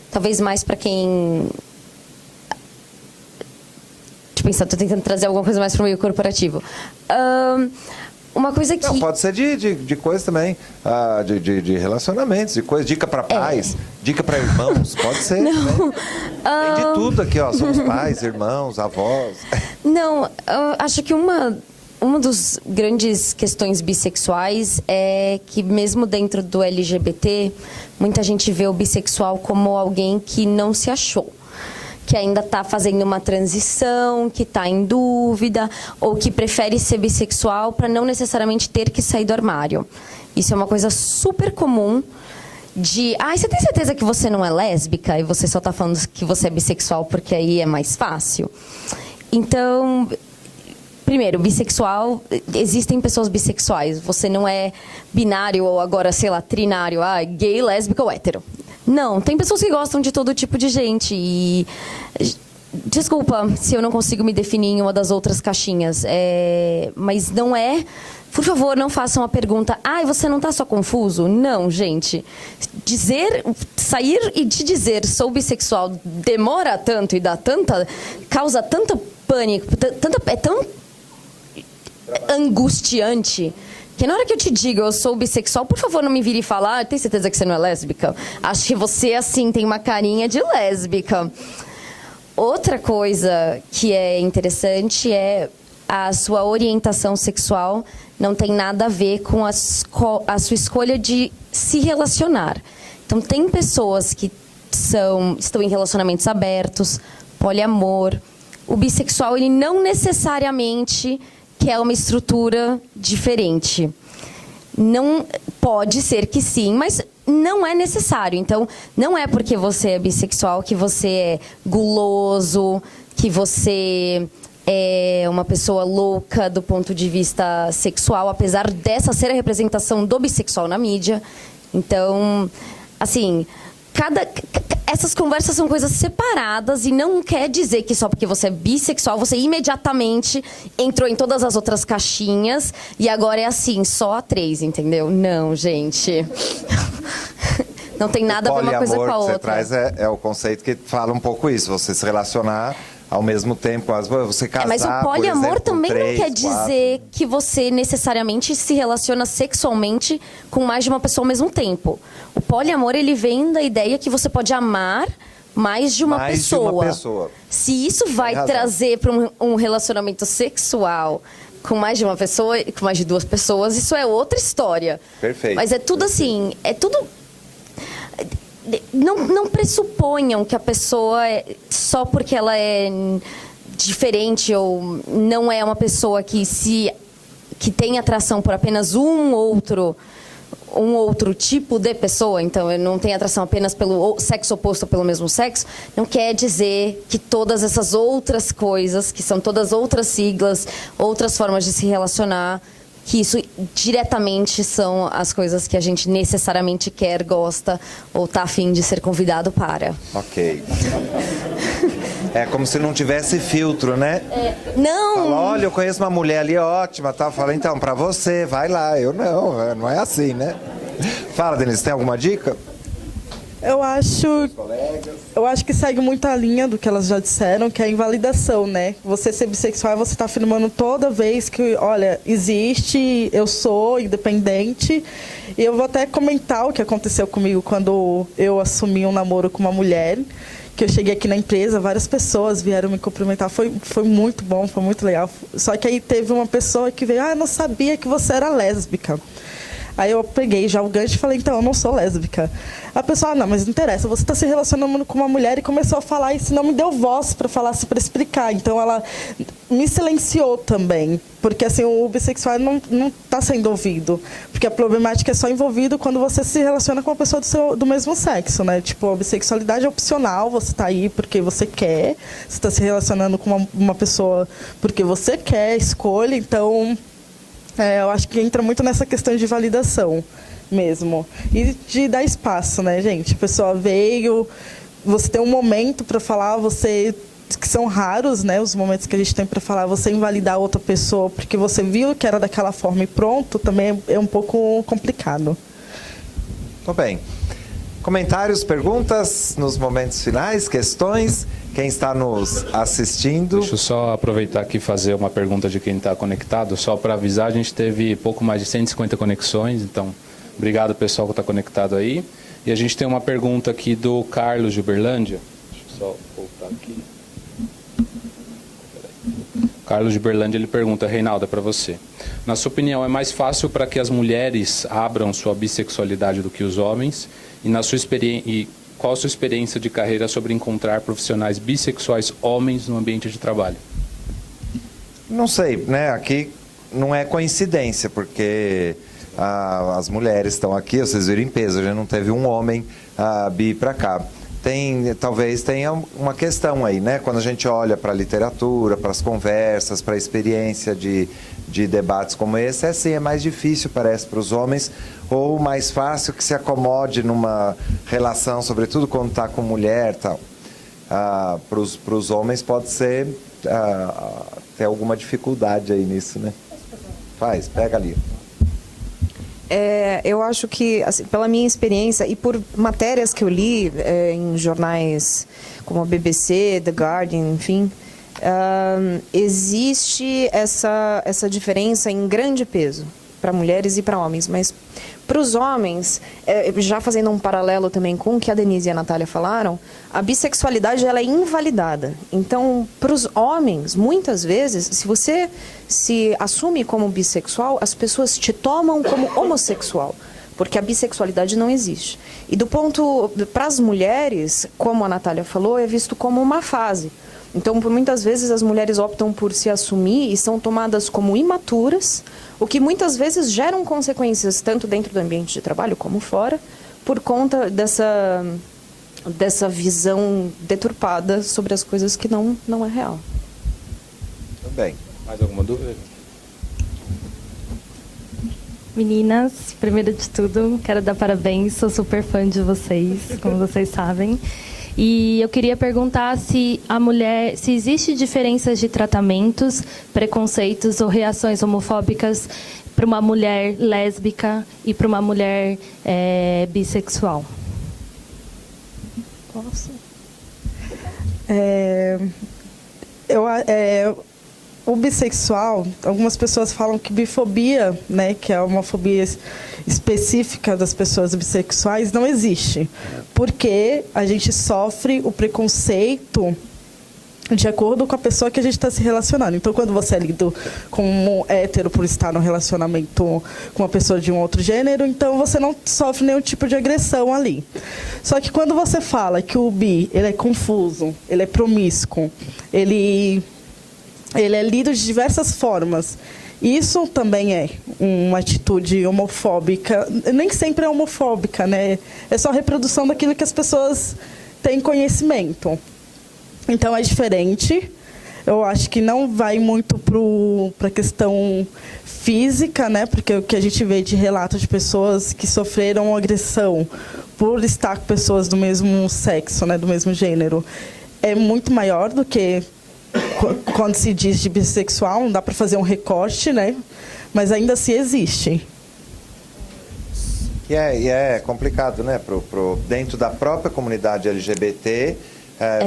talvez mais para quem... Deixa eu pensar, estou tentando trazer alguma coisa mais para o meio corporativo. Uma coisa que... Não, pode ser de coisa também, de relacionamentos, de coisa, dica para pais, dica para irmãos, pode ser. Não. Tem de tudo aqui, ó, somos pais, irmãos, avós. Não, eu acho que uma das grandes questões bissexuais é que, mesmo dentro do LGBT, muita gente vê o bissexual como alguém que não se achou, que ainda está fazendo uma transição, que está em dúvida, ou que prefere ser bissexual para não necessariamente ter que sair do armário. Isso é uma coisa super comum você tem certeza que você não é lésbica e você só está falando que você é bissexual porque aí é mais fácil? Então, primeiro, bissexual, existem pessoas bissexuais. Você não é binário ou agora, sei lá, trinário, gay, lésbica ou hétero. Não, tem pessoas que gostam de todo tipo de gente e... Desculpa se eu não consigo me definir em uma das outras caixinhas, mas não é... Por favor, não façam a pergunta, você não está só confuso? Não, gente. Sair e de dizer sou bissexual demora tanto e causa tanto pânico, é tão angustiante, que na hora que eu te digo eu sou bissexual, por favor, não me vire e fale, tem certeza que você não é lésbica? Acho que você, assim, tem uma carinha de lésbica. Outra coisa que é interessante é a sua orientação sexual não tem nada a ver com a sua escolha de se relacionar. Então, tem pessoas que estão em relacionamentos abertos, poliamor. O bissexual, ele não necessariamente quer uma estrutura diferente. Não pode ser que sim, mas não é necessário. Então, não é porque você é bissexual que você é guloso, que você é uma pessoa louca do ponto de vista sexual, apesar dessa ser a representação do bissexual na mídia. Então, assim, essas conversas são coisas separadas e não quer dizer que só porque você é bissexual, você imediatamente entrou em todas as outras caixinhas e agora é assim, só a 3, entendeu? Não, gente. Não tem nada a ver uma coisa com a outra. O poliamor que você traz é o conceito que fala um pouco isso, você se relacionar ao mesmo tempo, você casar, mas o poliamor, por exemplo, também 3, não quer dizer que você necessariamente se relaciona sexualmente com mais de uma pessoa ao mesmo tempo. O poliamor, ele vem da ideia que você pode amar mais de uma pessoa. Se isso vai trazer para um relacionamento sexual com mais de uma pessoa, com mais de 2 pessoas, isso é outra história. Perfeito. Mas é tudo assim, é tudo... Não pressuponham que a pessoa, só porque ela é diferente ou não é uma pessoa que tem atração por apenas um outro tipo de pessoa, então não tem atração apenas pelo sexo oposto ou pelo mesmo sexo, não quer dizer que todas essas outras coisas, que são todas outras siglas, outras formas de se relacionar, que isso diretamente são as coisas que a gente necessariamente quer, gosta ou está a fim de ser convidado para. Ok. É como se não tivesse filtro, né? Não! Fala, olha, eu conheço uma mulher ali ótima, tá? Fala, então, pra você, vai lá. Eu não é assim, né? Fala, Denise, tem alguma dica? Eu acho que segue muito a linha do que elas já disseram, que é a invalidação, né? Você ser bissexual, você está afirmando toda vez que, olha, existe, eu sou independente. E eu vou até comentar o que aconteceu comigo quando eu assumi um namoro com uma mulher, que eu cheguei aqui na empresa, várias pessoas vieram me cumprimentar, foi muito bom, foi muito legal. Só que aí teve uma pessoa que veio, eu não sabia que você era lésbica. Aí eu peguei já o gancho e falei, então, eu não sou lésbica. A pessoa, não, mas não interessa, você está se relacionando com uma mulher, e começou a falar isso, não me deu voz para falar, para explicar. Então ela me silenciou também, porque assim, o bissexual não está sendo ouvido. Porque a problemática é só envolvido quando você se relaciona com uma pessoa do mesmo sexo, né? Tipo, a bissexualidade é opcional, você está aí porque você quer, você está se relacionando com uma pessoa porque você quer, escolha, então... eu acho que entra muito nessa questão de validação mesmo. E de dar espaço, né, gente? A pessoa veio, você tem um momento para falar, que são raros, né, os momentos que a gente tem para falar, você invalidar outra pessoa porque você viu que era daquela forma e pronto, também é um pouco complicado. Muito bem. Comentários, perguntas nos momentos finais, questões? Quem está nos assistindo? Deixa eu só aproveitar aqui e fazer uma pergunta de quem está conectado. Só para avisar, a gente teve pouco mais de 150 conexões, então obrigado pessoal que está conectado aí. E a gente tem uma pergunta aqui do Carlos de Uberlândia. Deixa eu só voltar aqui. Carlos de Uberlândia, ele pergunta, Reinaldo, é para você. Na sua opinião, é mais fácil para que as mulheres abram sua bissexualidade do que os homens? E na sua experiência... Qual a sua experiência de carreira sobre encontrar profissionais bissexuais homens no ambiente de trabalho? Não sei, né? Aqui não é coincidência, porque as mulheres estão aqui, vocês viram em peso, a gente não teve um homem bi para cá. Talvez tenha uma questão aí, né? Quando a gente olha para a literatura, para as conversas, para a experiência de debates como esse, sim, é mais difícil, parece, para os homens, ou mais fácil que se acomode numa relação, sobretudo quando está com mulher e tal. Para os homens pode ser ter alguma dificuldade aí nisso, né? Pega ali. Eu acho que, assim, pela minha experiência e por matérias que eu li em jornais como a BBC, The Guardian, enfim, existe essa diferença em grande peso para mulheres e para homens, mas para os homens, já fazendo um paralelo também com o que a Denise e a Natália falaram, a bissexualidade ela é invalidada. Então, para os homens, muitas vezes, se você se assume como bissexual, as pessoas te tomam como homossexual, porque a bissexualidade não existe. E do ponto, para as mulheres, como a Natália falou, é visto como uma fase. Então, por muitas vezes, as mulheres optam por se assumir e são tomadas como imaturas, o que muitas vezes geram consequências tanto dentro do ambiente de trabalho como fora, por conta dessa visão deturpada sobre as coisas que não é real. Tudo bem. Mais alguma dúvida? Meninas, primeiro de tudo, quero dar parabéns, sou super fã de vocês, como vocês sabem. E eu queria perguntar se existe diferenças de tratamentos, preconceitos ou reações homofóbicas para uma mulher lésbica e para uma mulher bissexual. Posso? O bissexual, algumas pessoas falam que bifobia, né, que é uma fobia específica das pessoas bissexuais, não existe. Porque a gente sofre o preconceito de acordo com a pessoa que a gente está se relacionando. Então, quando você é lido como hétero por estar no relacionamento com uma pessoa de um outro gênero, então você não sofre nenhum tipo de agressão ali. Só que quando você fala que o bi ele é confuso, ele é promíscuo, ele é lido de diversas formas. Isso também é uma atitude homofóbica. Nem sempre é homofóbica, né? É só a reprodução daquilo que as pessoas têm conhecimento. Então, é diferente. Eu acho que não vai muito para a questão física, né? Porque o que a gente vê de relatos de pessoas que sofreram agressão por estar com pessoas do mesmo sexo, né? Do mesmo gênero, é muito maior do que quando se diz de bissexual. Não dá para fazer um recorte, né? Mas ainda assim existe. E é complicado, né? Dentro da própria comunidade LGBT,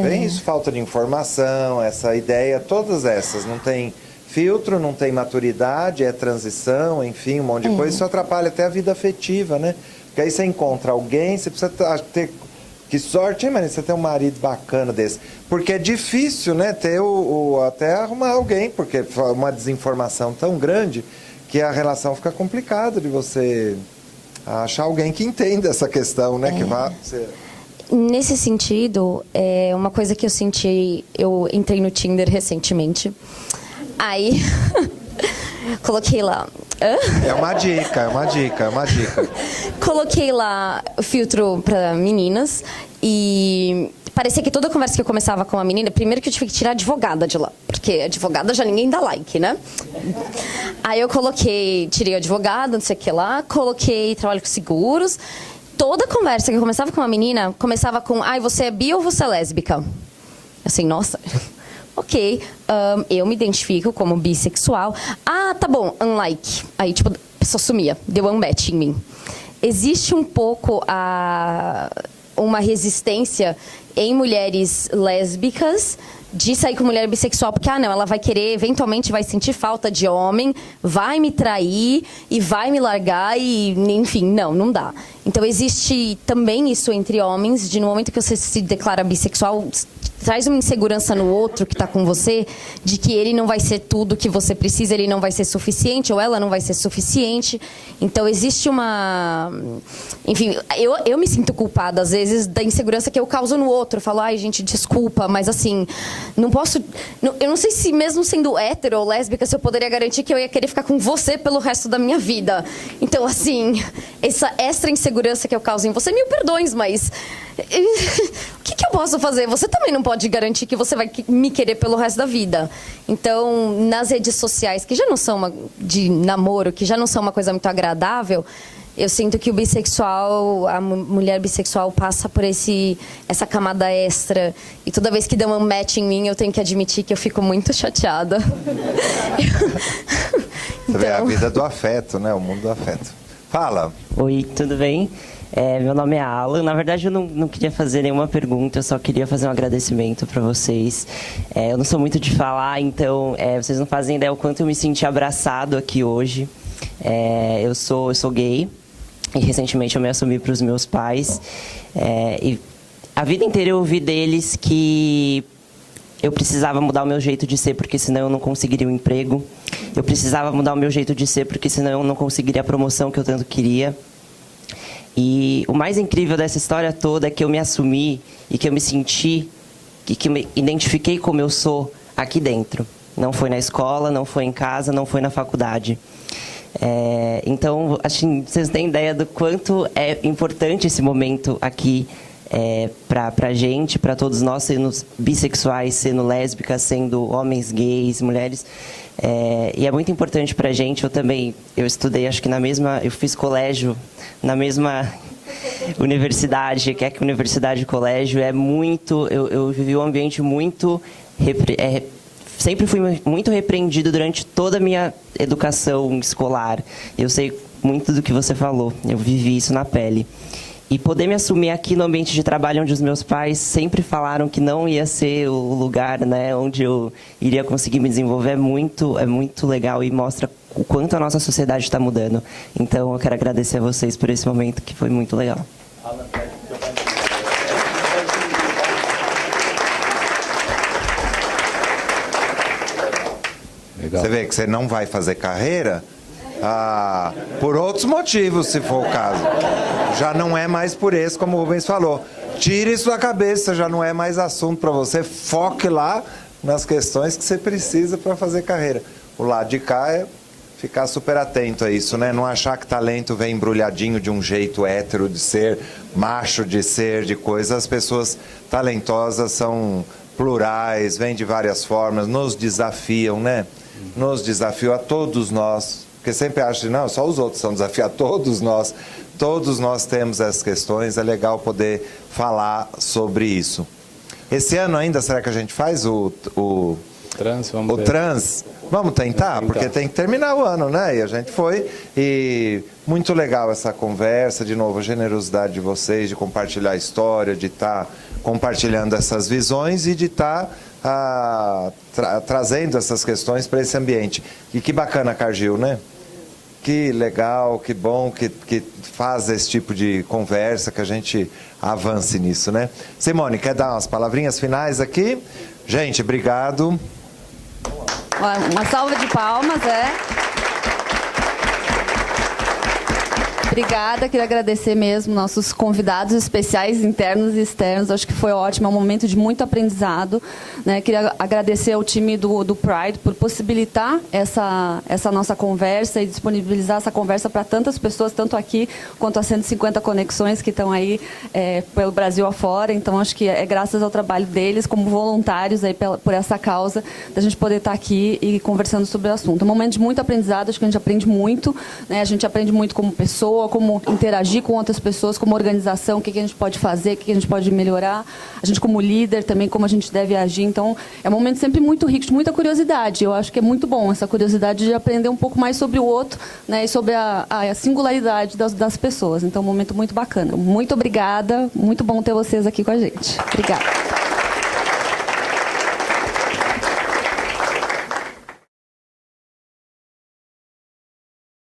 vem isso, falta de informação, essa ideia, todas essas. Não tem filtro, não tem maturidade, é transição, enfim, um monte de coisa. Isso atrapalha até a vida afetiva, né? Porque aí você encontra alguém, você precisa ter... Que sorte, hein, Marina? Você tem um marido bacana desse. Porque é difícil, né, ter até arrumar alguém, porque é uma desinformação tão grande que a relação fica complicada de você achar alguém que entenda essa questão, né? Que vá... Nesse sentido, uma coisa que eu senti... Eu entrei no Tinder recentemente. Aí... Coloquei lá... É uma dica. Coloquei lá o filtro para meninas e parecia que toda conversa que eu começava com a menina, primeiro que eu tive que tirar a advogada de lá, porque advogada já ninguém dá like, né? Aí eu tirei a advogada, não sei o que lá, coloquei trabalho com seguros. Toda conversa que eu começava com uma menina, começava com, você é bi ou você é lésbica? Assim, nossa... Ok, eu me identifico como bissexual. Tá bom, unlike. Aí, tipo, a pessoa sumia, deu unmatch em mim. Existe um pouco uma resistência em mulheres lésbicas de sair com mulher bissexual, porque, não, ela vai querer, eventualmente vai sentir falta de homem, vai me trair e vai me largar e, enfim, não dá. Então, existe também isso entre homens, de no momento que você se declara bissexual... traz uma insegurança no outro que está com você, de que ele não vai ser tudo que você precisa, ele não vai ser suficiente, ou ela não vai ser suficiente. Então, existe uma... Enfim, eu me sinto culpada, às vezes, da insegurança que eu causo no outro. Eu falo, ai, gente, desculpa, mas assim, não posso... Eu não sei se mesmo sendo hétero ou lésbica, se eu poderia garantir que eu ia querer ficar com você pelo resto da minha vida. Então, assim, essa extra insegurança que eu causo em você, mil perdões, mas... O que eu posso fazer? Você também não pode garantir que você vai me querer pelo resto da vida. Então, nas redes sociais, que já não são de namoro, que já não são uma coisa muito agradável, eu sinto que o bissexual, a mulher bissexual passa por essa camada extra. E toda vez que dão um match em mim, eu tenho que admitir que eu fico muito chateada. Você vê a vida do afeto, né? O mundo do afeto. Fala. Oi, tudo bem? Meu nome é Alan. Na verdade, eu não queria fazer nenhuma pergunta, eu só queria fazer um agradecimento para vocês. Eu não sou muito de falar, então vocês não fazem ideia o quanto eu me senti abraçado aqui hoje. Eu sou gay e recentemente eu me assumi para os meus pais. E a vida inteira eu ouvi deles que eu precisava mudar o meu jeito de ser, porque senão eu não conseguiria um emprego. Eu precisava mudar o meu jeito de ser, porque senão eu não conseguiria a promoção que eu tanto queria. E o mais incrível dessa história toda é que eu me assumi e que eu me senti, que eu me identifiquei como eu sou aqui dentro. Não foi na escola, não foi em casa, não foi na faculdade. Então, acho que vocês têm ideia do quanto é importante esse momento aqui para a gente, para todos nós, sendo bissexuais, sendo lésbicas, sendo homens gays, mulheres. E é muito importante para a gente. Eu estudei, acho que eu fiz colégio na mesma universidade, que é que universidade e colégio é muito... Eu vivi um ambiente muito... sempre fui muito repreendido durante toda a minha educação escolar. Eu sei muito do que você falou, eu vivi isso na pele. E poder me assumir aqui no ambiente de trabalho onde os meus pais sempre falaram que não ia ser o lugar, né, onde eu iria conseguir me desenvolver é muito legal e mostra o quanto a nossa sociedade está mudando. Então, eu quero agradecer a vocês por esse momento, que foi muito legal. Legal. Você vê que você não vai fazer carreira por outros motivos, se for o caso. Já não é mais por esse, como o Rubens falou. Tire isso da cabeça, já não é mais assunto para você. Foque lá nas questões que você precisa para fazer carreira. O lado de cá é ficar super atento a isso, né? Não achar que talento vem embrulhadinho de um jeito hétero de ser, macho de ser, de coisa. As pessoas talentosas são plurais, vêm de várias formas, nos desafiam, né? Nos desafiam a todos nós. Porque sempre acham que não, só os outros são desafiados, todos nós. Todos nós temos essas questões, é legal poder falar sobre isso. Esse ano ainda, será que a gente faz o trans? Vamos ver. Trans? Vamos tentar, porque tem que terminar o ano, né? E a gente foi. E muito legal essa conversa, de novo, a generosidade de vocês, de compartilhar a história, de estar compartilhando essas visões e de estar trazendo essas questões para esse ambiente. E que bacana, Cargill, né? Que legal, que bom que faz esse tipo de conversa, que a gente avance nisso, né? Simone, quer dar umas palavrinhas finais aqui? Gente, obrigado. Uma salva de palmas, Obrigada, queria agradecer mesmo nossos convidados especiais, internos e externos. Acho que foi ótimo, é um momento de muito aprendizado, né? Queria agradecer ao time do Pride por possibilitar essa nossa conversa e disponibilizar essa conversa para tantas pessoas, tanto aqui quanto as 150 conexões que estão aí pelo Brasil afora. Então, acho que é graças ao trabalho deles, como voluntários aí por essa causa, da gente poder estar aqui e conversando sobre o assunto. É um momento de muito aprendizado, acho que a gente aprende muito, né? A gente aprende muito como pessoa, como interagir com outras pessoas, como organização, o que a gente pode fazer, o que a gente pode melhorar, a gente como líder também, como a gente deve agir. Então, é um momento sempre muito rico, de muita curiosidade. Eu acho que é muito bom essa curiosidade de aprender um pouco mais sobre o outro, né, e sobre a singularidade das pessoas. Então, é um momento muito bacana. Muito obrigada, muito bom ter vocês aqui com a gente. Obrigada.